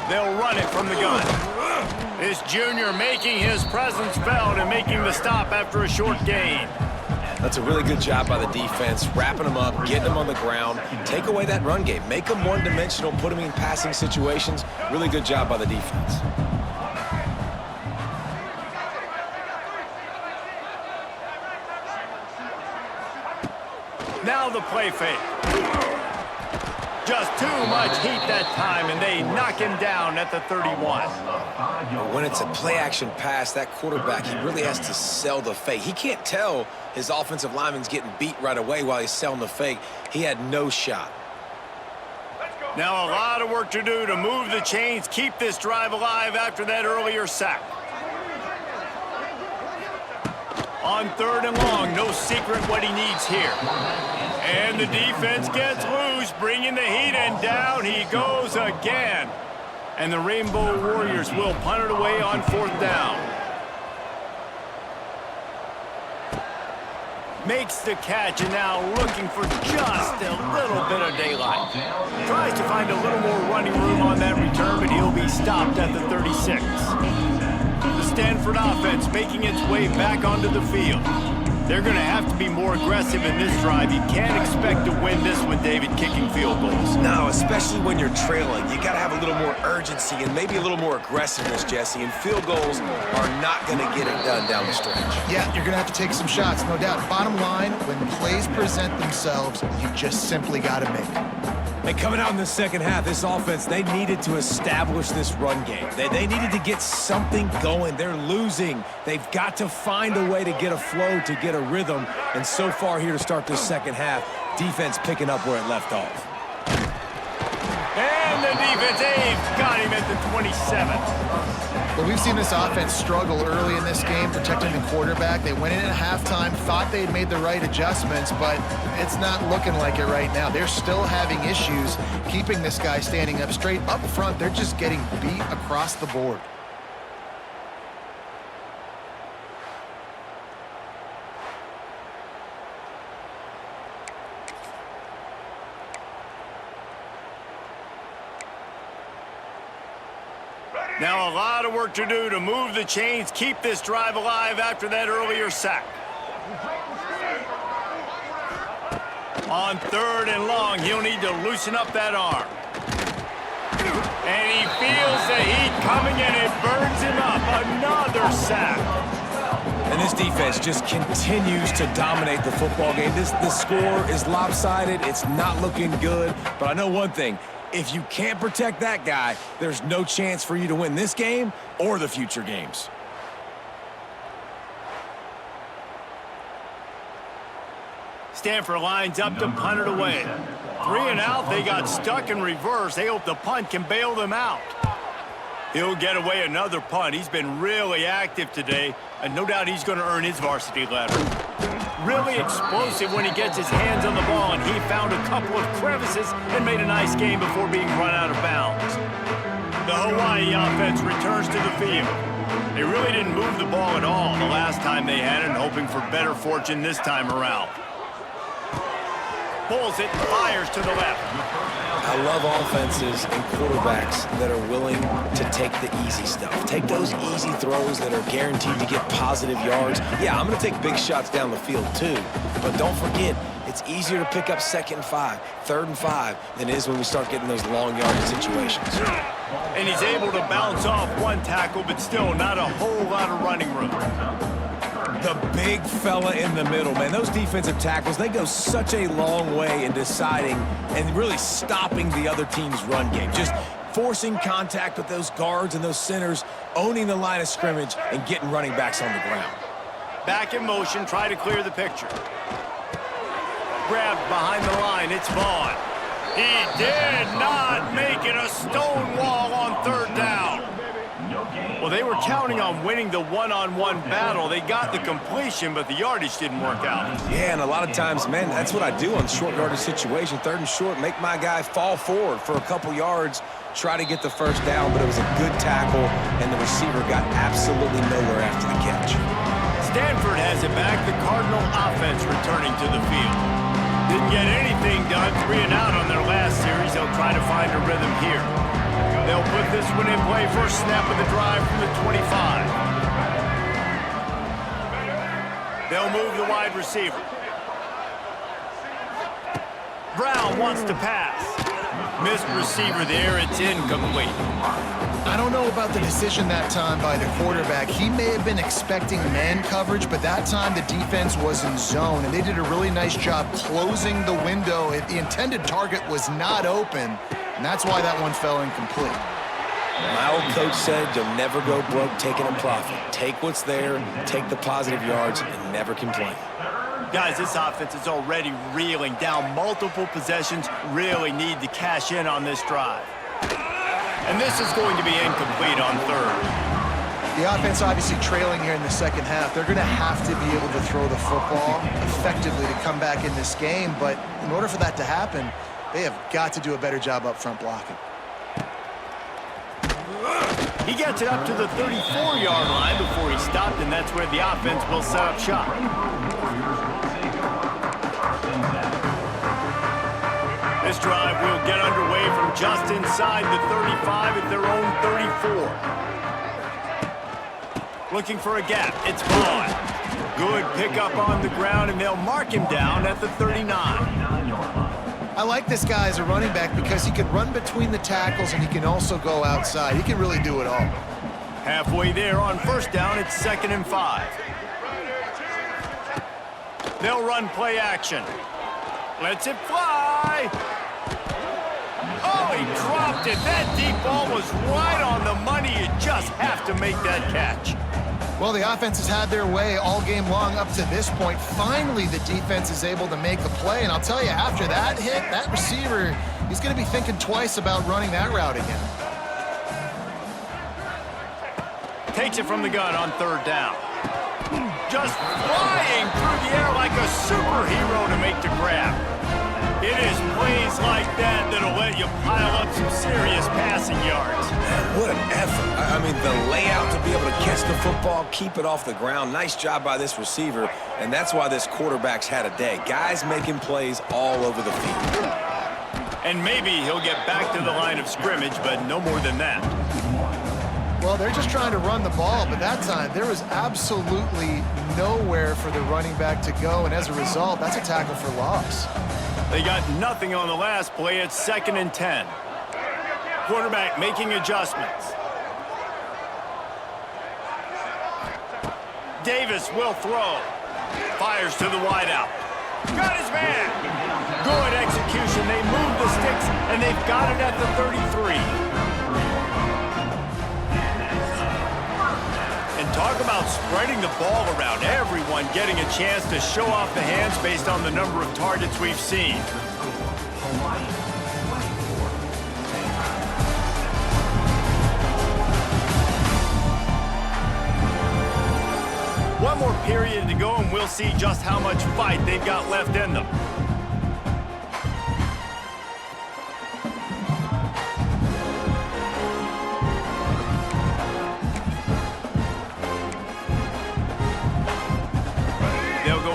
They'll run it from the gun. This junior making his presence felt and making the stop after a short gain. That's a really good job by the defense, wrapping them up, getting them on the ground, take away that run game, make them one-dimensional, put them in passing situations. Really good job by the defense. Now the play fake. Just too much heat that time, and they knock him down at the 31. When it's a play-action pass, that quarterback, he really has to sell the fake. He can't tell his offensive lineman's getting beat right away while he's selling the fake. He had no shot. Now a lot of work to do to move the chains, keep this drive alive after that earlier sack. On third and long, no secret what he needs here. And the defense gets loose, bringing the heat, and down he goes again. And the Rainbow Warriors will punt it away on fourth down. Makes the catch, and now looking for just a little bit of daylight. Tries to find a little more running room on that return, but he'll be stopped at the 36. The Stanford offense making its way back onto the field. They're going to have to be more aggressive in this drive. You can't expect to win this one, David, kicking field goals. No, especially when you're trailing. You got to have a little more urgency and maybe a little more aggressiveness, Jesse. And field goals are not going to get it done down the stretch. Yeah, you're going to have to take some shots, no doubt. Bottom line, when plays present themselves, you just simply got to make them. And coming out in the second half, this offense, they needed to establish this run game. They needed to get something going. They're losing. They've got to find a way to get a flow, to get a rhythm. And so far here to start this second half, defense picking up where it left off. And the defense, got him at the 27. Well, we've seen this offense struggle early in this game, protecting the quarterback. They went in at halftime, thought they had made the right adjustments, but it's not looking like it right now. They're still having issues keeping this guy standing up straight. Up front, they're just getting beat across the board. Now a lot of work to do to move the chains, keep this drive alive after that earlier sack. On third and long, he'll need to loosen up that arm. And he feels the heat coming, and it burns him up. Another sack. And this defense just continues to dominate the football game. This score is lopsided. It's not looking good. But I know one thing. If you can't protect that guy, there's no chance for you to win this game or the future games. Stanford lines up to punt it away. 3 and out, they got stuck in reverse. They hope the punt can bail them out. He'll get away another punt. He's been really active today, and no doubt he's going to earn his varsity letter. Really explosive when he gets his hands on the ball, and he found a couple of crevices and made a nice game before being run out of bounds. The Hawaii offense returns to the field. They really didn't move the ball at all the last time they had it, and hoping for better fortune this time around. Pulls it and fires to the left. I love offenses and quarterbacks that are willing to take the easy stuff. Take those easy throws that are guaranteed to get positive yards. Yeah, I'm going to take big shots down the field too. But don't forget, it's easier to pick up 2nd and 5, 3rd and 5 than it is when we start getting those long yardage situations. And he's able to bounce off one tackle, but still not a whole lot of running room. The big fella in the middle, man. Those defensive tackles, they go such a long way in deciding and really stopping the other team's run game. Just forcing contact with those guards and those centers, owning the line of scrimmage, and getting running backs on the ground. Back in motion, try to clear the picture. Grabbed behind the line, it's Vaughn. He did not make it, a stone wall on 3rd down. Well, they were counting on winning the one-on-one battle. They got the completion, but the yardage didn't work out. Yeah, and a lot of times, man, that's what I do on short yardage situation. 3rd and short, make my guy fall forward for a couple yards, try to get the first down, but it was a good tackle, and the receiver got absolutely nowhere after the catch. Stanford has it back. The Cardinal offense returning to the field. Didn't get anything done, 3 and out on their last series. They'll try to find a rhythm here. They'll put this one in play. First snap of the drive from the 25. They'll move the wide receiver. Brown wants to pass. Missed receiver there. It's incomplete. I don't know about the decision that time by the quarterback. He may have been expecting man coverage, but that time the defense was in zone, and they did a really nice job closing the window. The intended target was not open, and that's why that one fell incomplete. My old coach said you'll never go broke taking a profit. Take what's there, take the positive yards, and never complain. Guys, this offense is already reeling down multiple possessions. Really need to cash in on this drive. And this is going to be incomplete on 3rd. The offense obviously trailing here in the second half. They're going to have to be able to throw the football effectively to come back in this game. But in order for that to happen, they have got to do a better job up front blocking. He gets it up to the 34-yard line before he stopped, and that's where the offense will set up shop. This drive will get underway from just inside the 35 at their own 34. Looking for a gap. It's Vaughn. Good pickup on the ground, and they'll mark him down at the 39. I like this guy as a running back because he can run between the tackles and he can also go outside. He can really do it all. Halfway there on first down, it's 2nd and 5. They'll run play action. Lets it fly. Oh, he dropped it. That deep ball was right on the money. You just have to make that catch. Well, the offense has had their way all game long up to this point. Finally, the defense is able to make a play. And I'll tell you, after that hit, that receiver, he's going to be thinking twice about running that route again. Takes it from the gun on 3rd down. Just flying through the air like a superhero to make the grab. It is plays like that that'll let you pile up some serious passing yards. Man, what an effort. I mean, the layout to be able to catch the football, keep it off the ground. Nice job by this receiver, and that's why this quarterback's had a day. Guys making plays all over the field. And maybe he'll get back to the line of scrimmage, but no more than that. Well, they're just trying to run the ball, but that time there was absolutely nowhere for the running back to go, and as a result, that's a tackle for loss. They got nothing on the last play. It's 2nd and 10. Quarterback making adjustments. Davis will throw. Fires to the wideout. Got his man. Good execution. They move the sticks, and they've got it at the 33. Talk about spreading the ball around. Everyone getting a chance to show off the hands based on the number of targets we've seen. One more period to go, and we'll see just how much fight they've got left in them.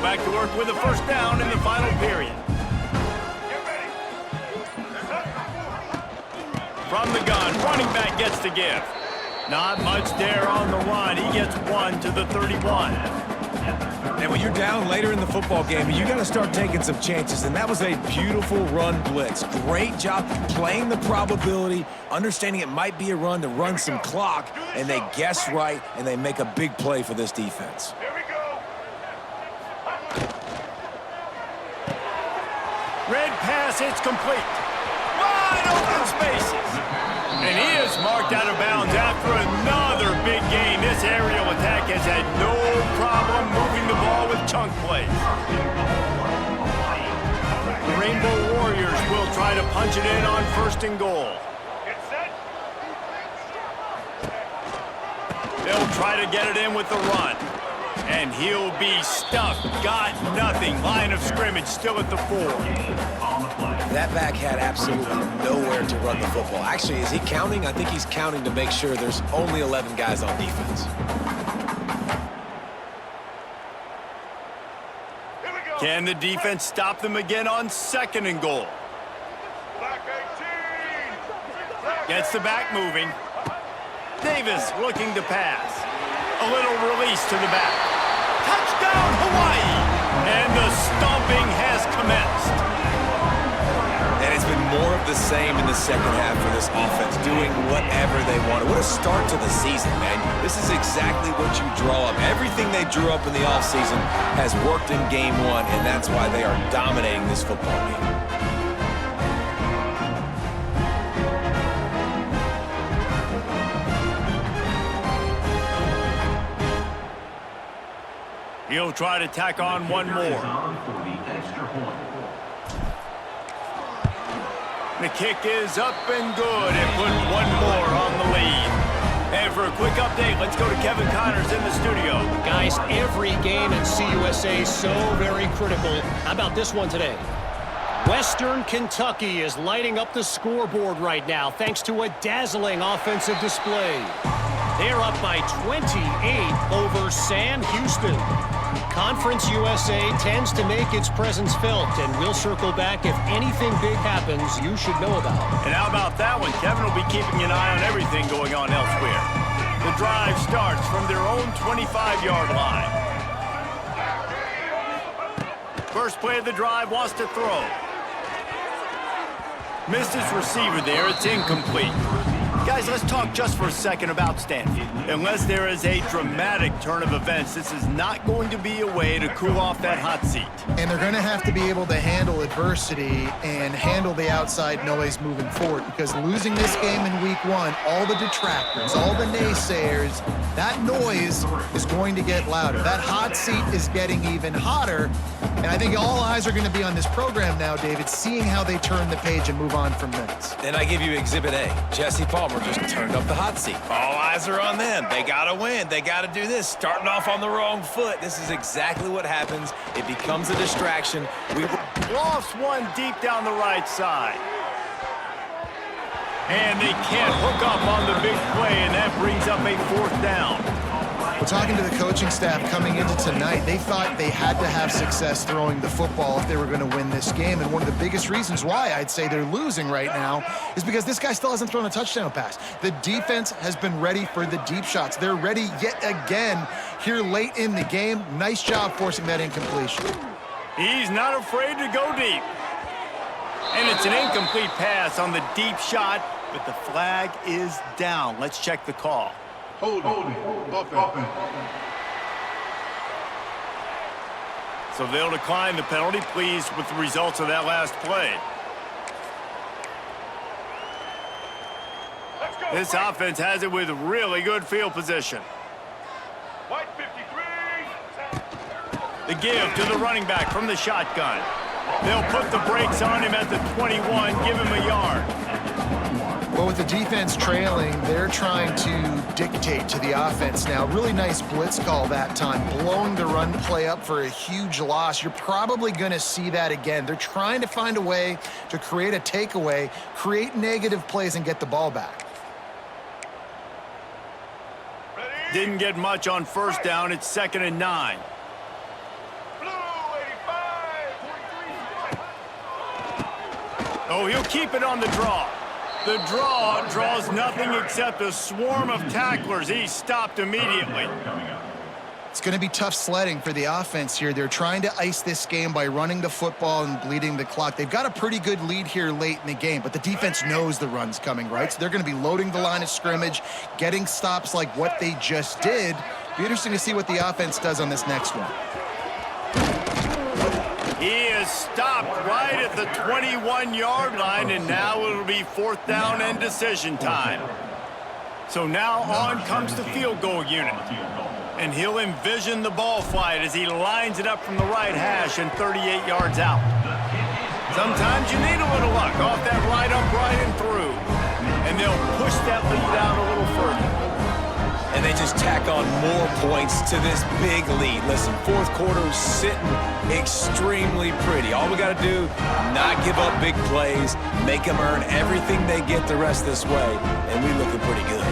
Back to work with a first down in the final period. From the gun, running back gets to give. Not much there on the run. He gets 1 to the 31. And when you're down later in the football game, you got to start taking some chances. And that was a beautiful run blitz. Great job playing the probability, understanding it might be a run to run some clock, and they guess right, and they make a big play for this defense. Red pass, it's complete. Wide open spaces. And he is marked out of bounds after another big game. This aerial attack has had no problem moving the ball with chunk plays. The Rainbow Warriors will try to punch it in on 1st and goal. try to get it in with the run. And he'll be stuffed. Got nothing. Line of scrimmage still at the 4. That back had absolutely nowhere to run the football. Actually, is he counting? I think he's counting to make sure there's only 11 guys on defense. Can the defense stop them again on 2nd and goal? Gets the back moving. Davis looking to pass. A little release to the back. Touchdown, Hawaii! And the stomping has commenced. And it's been more of the same in the second half for this offense, doing whatever they wanted. What a start to the season, man. This is exactly what you draw up. Everything they drew up in the offseason has worked in game 1, and that's why they are dominating this football game. He'll try to tack on one more. The kick is up and good. It put one more on the lead. And for a quick update, let's go to Kevin Connors in the studio. Guys, every game in CUSA is so very critical. How about this one today? Western Kentucky is lighting up the scoreboard right now thanks to a dazzling offensive display. They're up by 28 over Sam Houston. Conference USA tends to make its presence felt, and we'll circle back if anything big happens you should know about. And how about that one? Kevin will be keeping an eye on everything going on elsewhere. The drive starts from their own 25-yard line. First play of the drive, wants to throw. Missed his receiver there. It's incomplete. Guys, let's talk just for a second about Stanford. Unless there is a dramatic turn of events, this is not going to be a way to cool off that hot seat. And they're going to have to be able to handle adversity and handle the outside noise moving forward, because losing this game in week 1, all the detractors, all the naysayers, that noise is going to get louder. That hot seat is getting even hotter. And I think all eyes are going to be on this program now, David, seeing how they turn the page and move on from this. And I give you Exhibit A. Jesse Palmer just turned up the hot seat. All eyes are on them. They got to win. They got to do this. Starting off on the wrong foot. This is exactly what happens. It becomes a distraction. Lost one deep down the right side. And they can't hook up on the big play, and that brings up a 4th down. Well, talking to the coaching staff coming into tonight, they thought they had to have success throwing the football if they were going to win this game. And one of the biggest reasons why I'd say they're losing right now is because this guy still hasn't thrown a touchdown pass. The defense has been ready for the deep shots. They're ready yet again here late in the game. Nice job forcing that incompletion. He's not afraid to go deep. And it's an incomplete pass on the deep shot, but the flag is down. Let's check the call. Holding. Offense. So they'll decline the penalty, pleased with the results of that last play. This offense has it with really good field position. White 53. The give to the running back from the shotgun. They'll put the brakes on him at the 21, give him a yard. Well, with the defense trailing, they're trying to dictate to the offense now. Really nice blitz call that time, blowing the run play up for a huge loss. You're probably going to see that again. They're trying to find a way to create a takeaway, create negative plays, and get the ball back. Didn't get much on first down. It's 2nd and 9. Oh, he'll keep it on the draw. The draw draws nothing except a swarm of tacklers. He's stopped immediately. It's going to be tough sledding for the offense here. They're trying to ice this game by running the football and bleeding the clock. They've got a pretty good lead here late in the game, but the defense knows the run's coming, right? So they're going to be loading the line of scrimmage, getting stops like what they just did. Be interesting to see what the offense does on this next one. He is stopped right at the 21-yard line, and now it'll be 4th down and decision time. So now on comes the field goal unit. And he'll envision the ball flight as he lines it up from the right hash and 38 yards out. Sometimes you need a little luck off that right upright and through. And they'll push that lead out a little further. And they just tack on more points to this big lead. Listen, fourth quarter sitting extremely pretty. All we got to do, not give up big plays, make them earn everything they get the rest of this way, and we looking pretty good.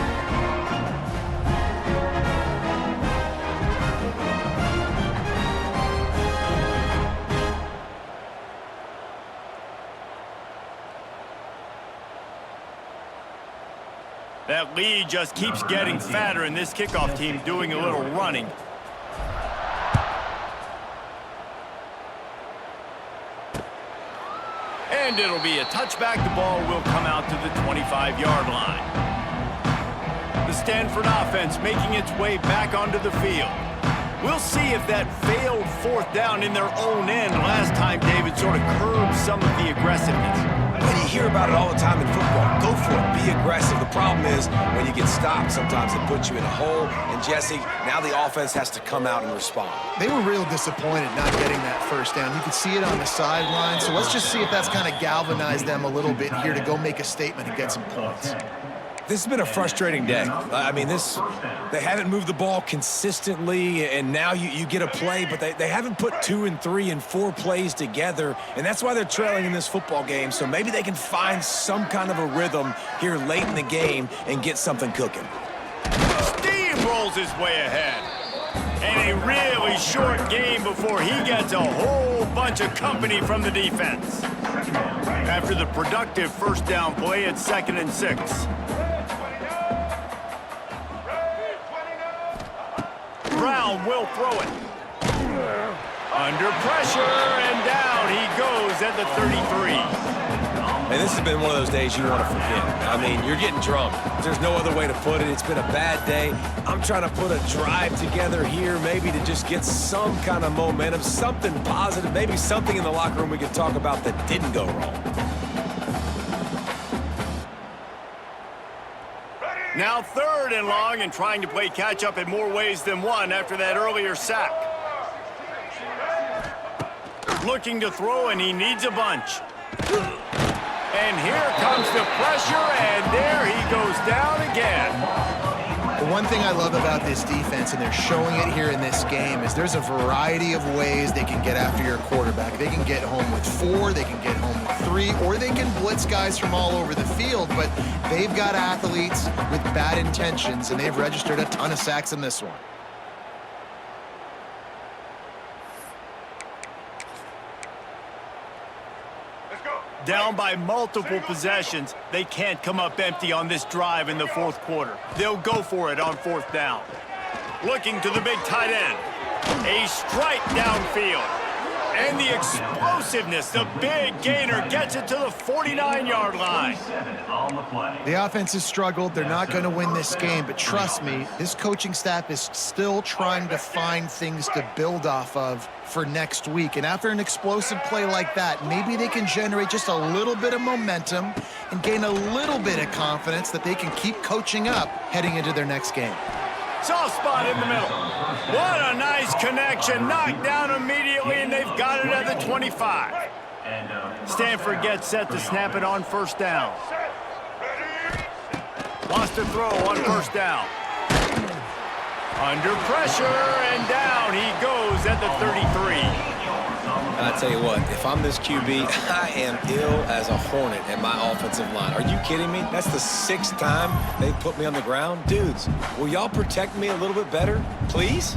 That lead just keeps getting fatter, and this kickoff team doing a little running. And it'll be a touchback. The ball will come out to the 25-yard line. The Stanford offense making its way back onto the field. We'll see if that failed fourth down in their own end last time, David, sort of curbed some of the aggressiveness. And you hear about it all the time in football. Go for it. Be aggressive. The problem is when you get stopped, sometimes it puts you in a hole. And, Jesse, now the offense has to come out and respond. They were real disappointed not getting that first down. You could see it on the sideline. So let's just see if that's kind of galvanized them a little bit here to go make a statement and get some points. This has been a frustrating day. I mean, they haven't moved the ball consistently, and now you get a play, but they haven't put 2 and 3 and 4 plays together, and that's why they're trailing in this football game. So maybe they can find some kind of a rhythm here late in the game and get something cooking. Steamrolls his way ahead. And a really short game before he gets a whole bunch of company from the defense. After the productive first down play, it's 2nd and 6. Brown will throw it. Under pressure, and down he goes at the 33. And this has been one of those days you want to forget. I mean, you're getting drunk. There's no other way to put it. It's been a bad day. I'm trying to put a drive together here, maybe to just get some kind of momentum, something positive, maybe something in the locker room we can talk about that didn't go wrong. Now 3rd and long, and trying to play catch-up in more ways than one after that earlier sack. Looking to throw, and he needs a bunch. And here comes the pressure, and there he goes down again. The one thing I love about this defense, and they're showing it here in this game, is there's a variety of ways they can get after your quarterback. They can get home with 4, they can get home with 3, or they can blitz guys from all over the field, but they've got athletes with bad intentions, and they've registered a ton of sacks in this one. Down by multiple possessions, they can't come up empty on this drive in the 4th quarter. They'll go for it on 4th down. Looking to the big tight end. A strike downfield. And the explosiveness, the big gainer gets it to the 49-yard line. The offense has struggled. They're not going to win this game, but trust me, this coaching staff is still trying to find things to build off of for next week. And after an explosive play like that, maybe they can generate just a little bit of momentum and gain a little bit of confidence that they can keep coaching up heading into their next game. Soft spot in the middle. What a nice connection. Knocked down immediately, and they've got it at the 25. Stanford gets set to snap it on 1st down. Wants to throw on 1st down. Under pressure, and down he goes at the 33. I tell you what, if I'm this QB, I am ill as a hornet at my offensive line. Are you kidding me? That's the 6th time they've put me on the ground. Dudes, will y'all protect me a little bit better, please?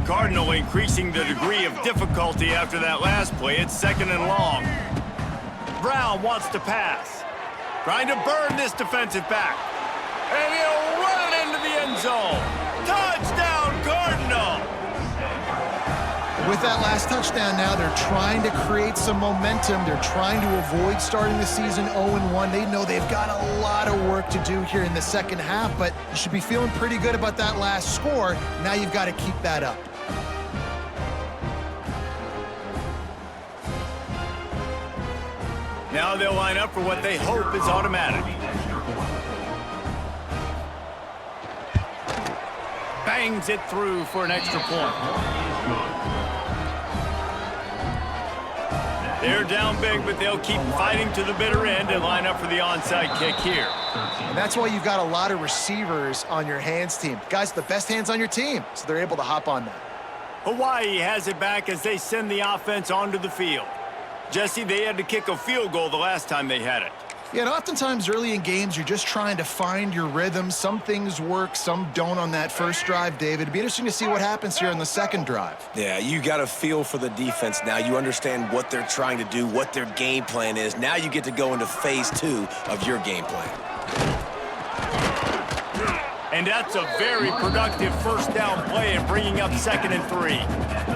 Cardinal increasing the degree of difficulty after that last play. It's 2nd and long. Brown wants to pass. Trying to burn this defensive back. And he'll run it into the end zone. Touchdown, Cardinal! With that last touchdown now, they're trying to create some momentum. They're trying to avoid starting the season 0-1. They know they've got a lot of work to do here in the second half, but you should be feeling pretty good about that last score. Now you've got to keep that up. Now they'll line up for what they hope is automatic. bangs it through for an extra point. They're down big, but they'll keep fighting to the bitter end and line up for the onside kick here. And that's why you've got a lot of receivers on your hands team. Guys, the best hands on your team, so they're able to hop on that. Hawaii has it back as they send the offense onto the field. Jesse, they had to kick a field goal the last time they had it. Yeah, and oftentimes early in games, you're just trying to find your rhythm. Some things work, some don't on that first drive, David. It'd be interesting to see what happens here on the second drive. Yeah, you got a feel for the defense now. You understand what they're trying to do, what their game plan is. Now you get to go into phase 2 of your game plan. And that's a very productive first down play and bringing up 2nd and 3.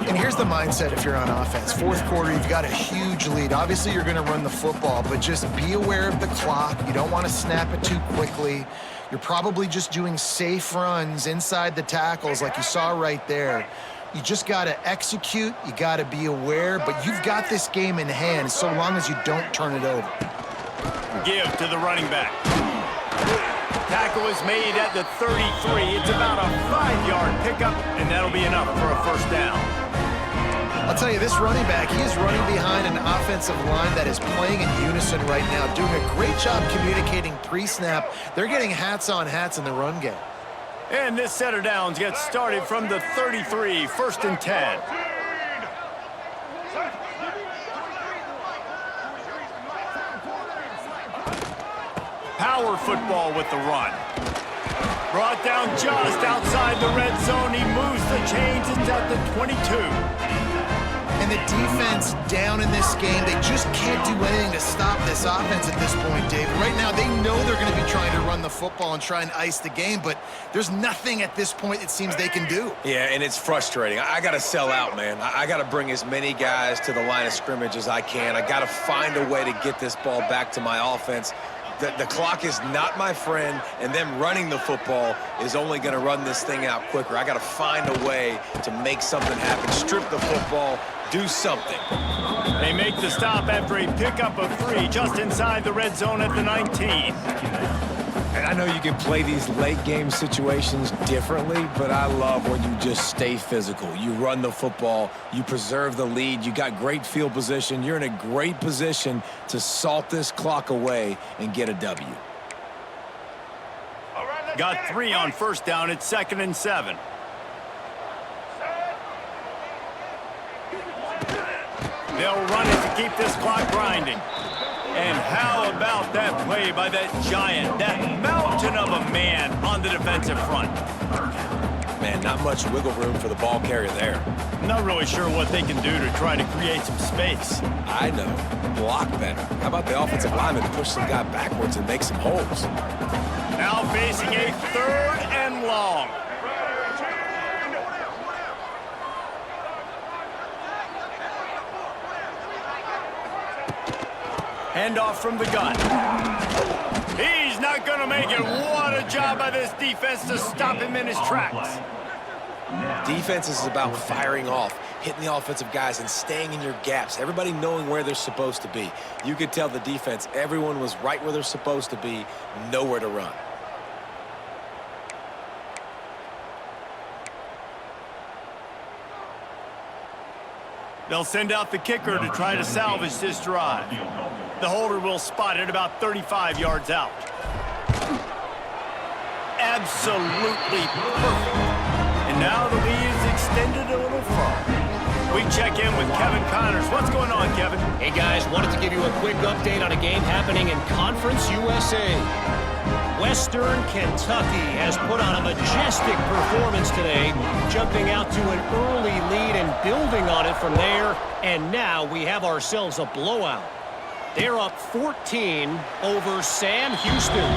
And here's the mindset if you're on offense. Fourth quarter, you've got a huge lead. Obviously, you're going to run the football, but just be aware of the clock. You don't want to snap it too quickly. You're probably just doing safe runs inside the tackles like you saw right there. You just got to execute. You got to be aware, but you've got this game in hand so long as you don't turn it over. Give to the running back. Tackle is made at the 33. It's about a 5-yard pickup, and that'll be enough for a first down. I'll tell you, this running back, he is running behind an offensive line that is playing in unison right now, doing a great job communicating pre-snap. They're getting hats on hats in the run game. And this set of downs gets started from the 33, 1st and 10. Power football with the run. Brought down just outside the red zone. He moves the chains. It's at the 22. And the defense down in this game, they just can't do anything to stop this offense at this point, David. Right now, they know they're going to be trying to run the football and try and ice the game, but there's nothing at this point it seems they can do. Yeah, and it's frustrating. I got to sell out, man. I got to bring as many guys to the line of scrimmage as I can. I got to find a way to get this ball back to my offense. The clock is not my friend, and them running the football is only going to run this thing out quicker. I got to find a way to make something happen. Strip the football, do something. They make the stop after a pickup of 3 just inside the red zone at the 19. And I know you can play these late game situations differently, but I love when you just stay physical. You run the football, you preserve the lead, you got great field position. You're in a great position to salt this clock away and get a W. Got 3 on first down. It's 2nd and 7. They'll run it to keep this clock grinding. And how about that play by that giant, that mountain of a man on the defensive front? Man, not much wiggle room for the ball carrier there. Not really sure what they can do to try to create some space. I know. Block better. How about the offensive lineman push some guy backwards and make some holes? Now facing a 3rd and long. Handoff from the gun. He's not going to make it. What a job by this defense to stop him in his tracks. Defense is about firing off, hitting the offensive guys, and staying in your gaps. Everybody knowing where they're supposed to be. You could tell the defense, everyone was right where they're supposed to be, nowhere to run. They'll send out the kicker to try to salvage this drive. The holder will spot it about 35 yards out. Absolutely perfect. And now the lead is extended a little further. We check in with Kevin Connors. What's going on, Kevin? Hey, guys, wanted to give you a quick update on a game happening in Conference USA. Western Kentucky has put on a majestic performance today, jumping out to an early lead and building on it from there. And now we have ourselves a blowout. They're up 14 over Sam Houston.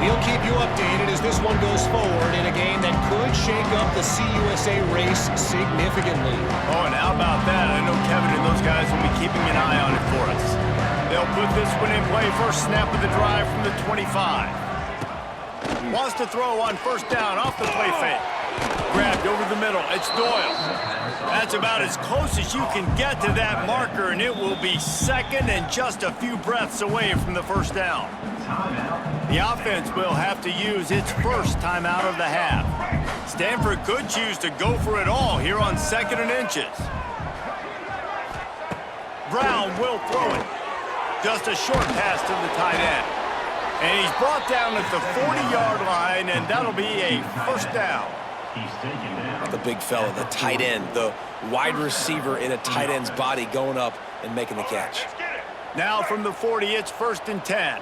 We'll keep you updated as this one goes forward in a game that could shake up the CUSA race significantly. Oh, and how about that? I know Kevin and those guys will be keeping an eye on it for us. They'll put this one in play. First snap of the drive from the 25. Wants to throw on first down off the play fake. Grabbed over the middle. It's Doyle. That's about as close as you can get to that marker, and it will be 2nd and just a few breaths away from the first down. The offense will have to use its first timeout of the half. Stanford could choose to go for it all here on 2nd and inches. Brown will throw it. Just a short pass to the tight end. And he's brought down at the 40-yard line, and that'll be a first down. The big fella, the tight end, the wide receiver in a tight end's body going up and making the catch. Now from the 40, it's 1st and 10.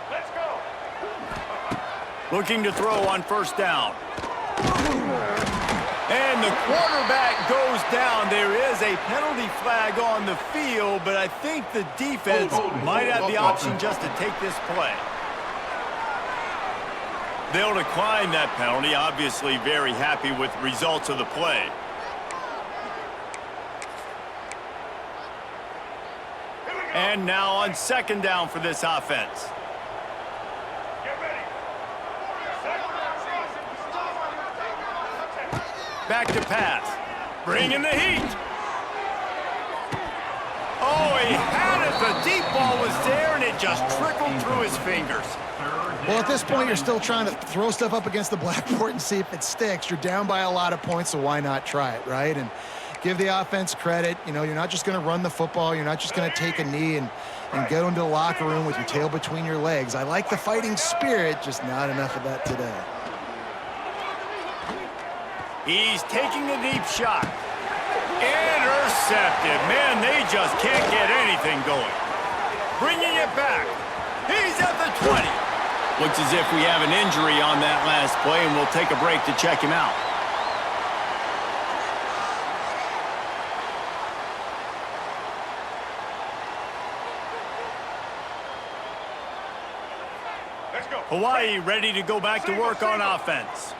Let's go. Looking to throw on 1st down. And the quarterback goes down. There is a penalty flag on the field, but I think the defense might have the option just to take this play. They'll decline that penalty, obviously very happy with the results of the play. And now on 2nd down for this offense. Get ready. Back to pass. Bringing the heat. Oh, he had it. The deep ball was there, and it just trickled through his fingers. Well, at this point, you're still trying to throw stuff up against the blackboard and see if it sticks. You're down by a lot of points, so why not try it, right? And give the offense credit. You know, you're not just going to run the football. You're not just going to take a knee and go into the locker room with your tail between your legs. I like the fighting spirit, just not enough of that today. He's taking a deep shot. Intercepted. Man, they just can't get anything going. Bringing it back. He's at the 20. Looks as if we have an injury on that last play, and we'll take a break to check him out. Let's go. Hawaii ready to go back to work on offense.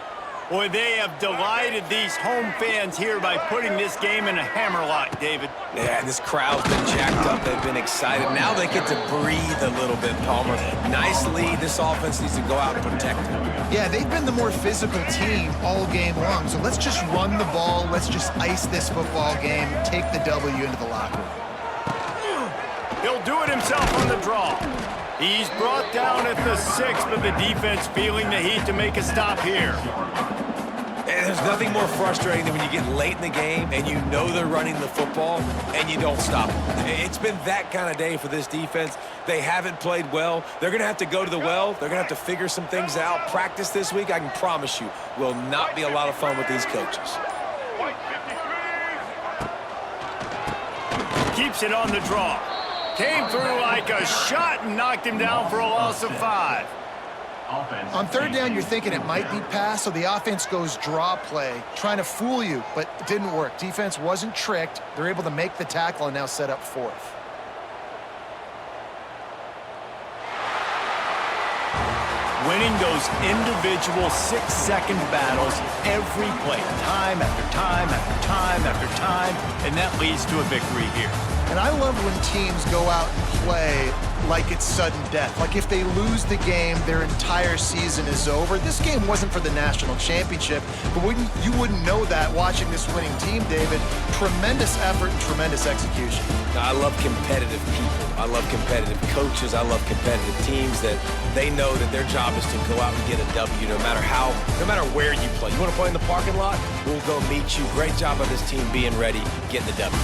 Boy, they have delighted these home fans here by putting this game in a hammerlock, David. Yeah, this crowd's been jacked up. They've been excited. Now they get to breathe a little bit, Palmer. Nice lead. This offense needs to go out and protect it. Yeah, they've been the more physical team all game long, so let's just run the ball. Let's just ice this football game, take the W into the locker room. He'll do it himself on the draw. He's brought down at the 6, but the defense feeling the heat to make a stop here. And there's nothing more frustrating than when you get late in the game and you know they're running the football and you don't stop them. It's been that kind of day for this defense. They haven't played well. They're going to have to go to the well. They're going to have to figure some things out. Practice this week, I can promise you, will not be a lot of fun with these coaches. White 53. Keeps it on the draw. Came through like a shot and knocked him down for a loss of 5. On 3rd down, you're thinking it might be pass, so the offense goes draw play, trying to fool you, but it didn't work. Defense wasn't tricked. They're able to make the tackle and now set up 4th. Winning those individual 6-second battles every play, time after time after time after time, and that leads to a victory here. And I love when teams go out and play like it's sudden death. Like if they lose the game, their entire season is over. This game wasn't for the national championship, but you wouldn't know that watching this winning team, David. Tremendous effort and tremendous execution. I love competitive people. I love competitive coaches. I love competitive teams that they know that their job is to go out and get a W no matter where you play. You want to play in the parking lot? We'll go meet you. Great job by this team being ready, getting the W.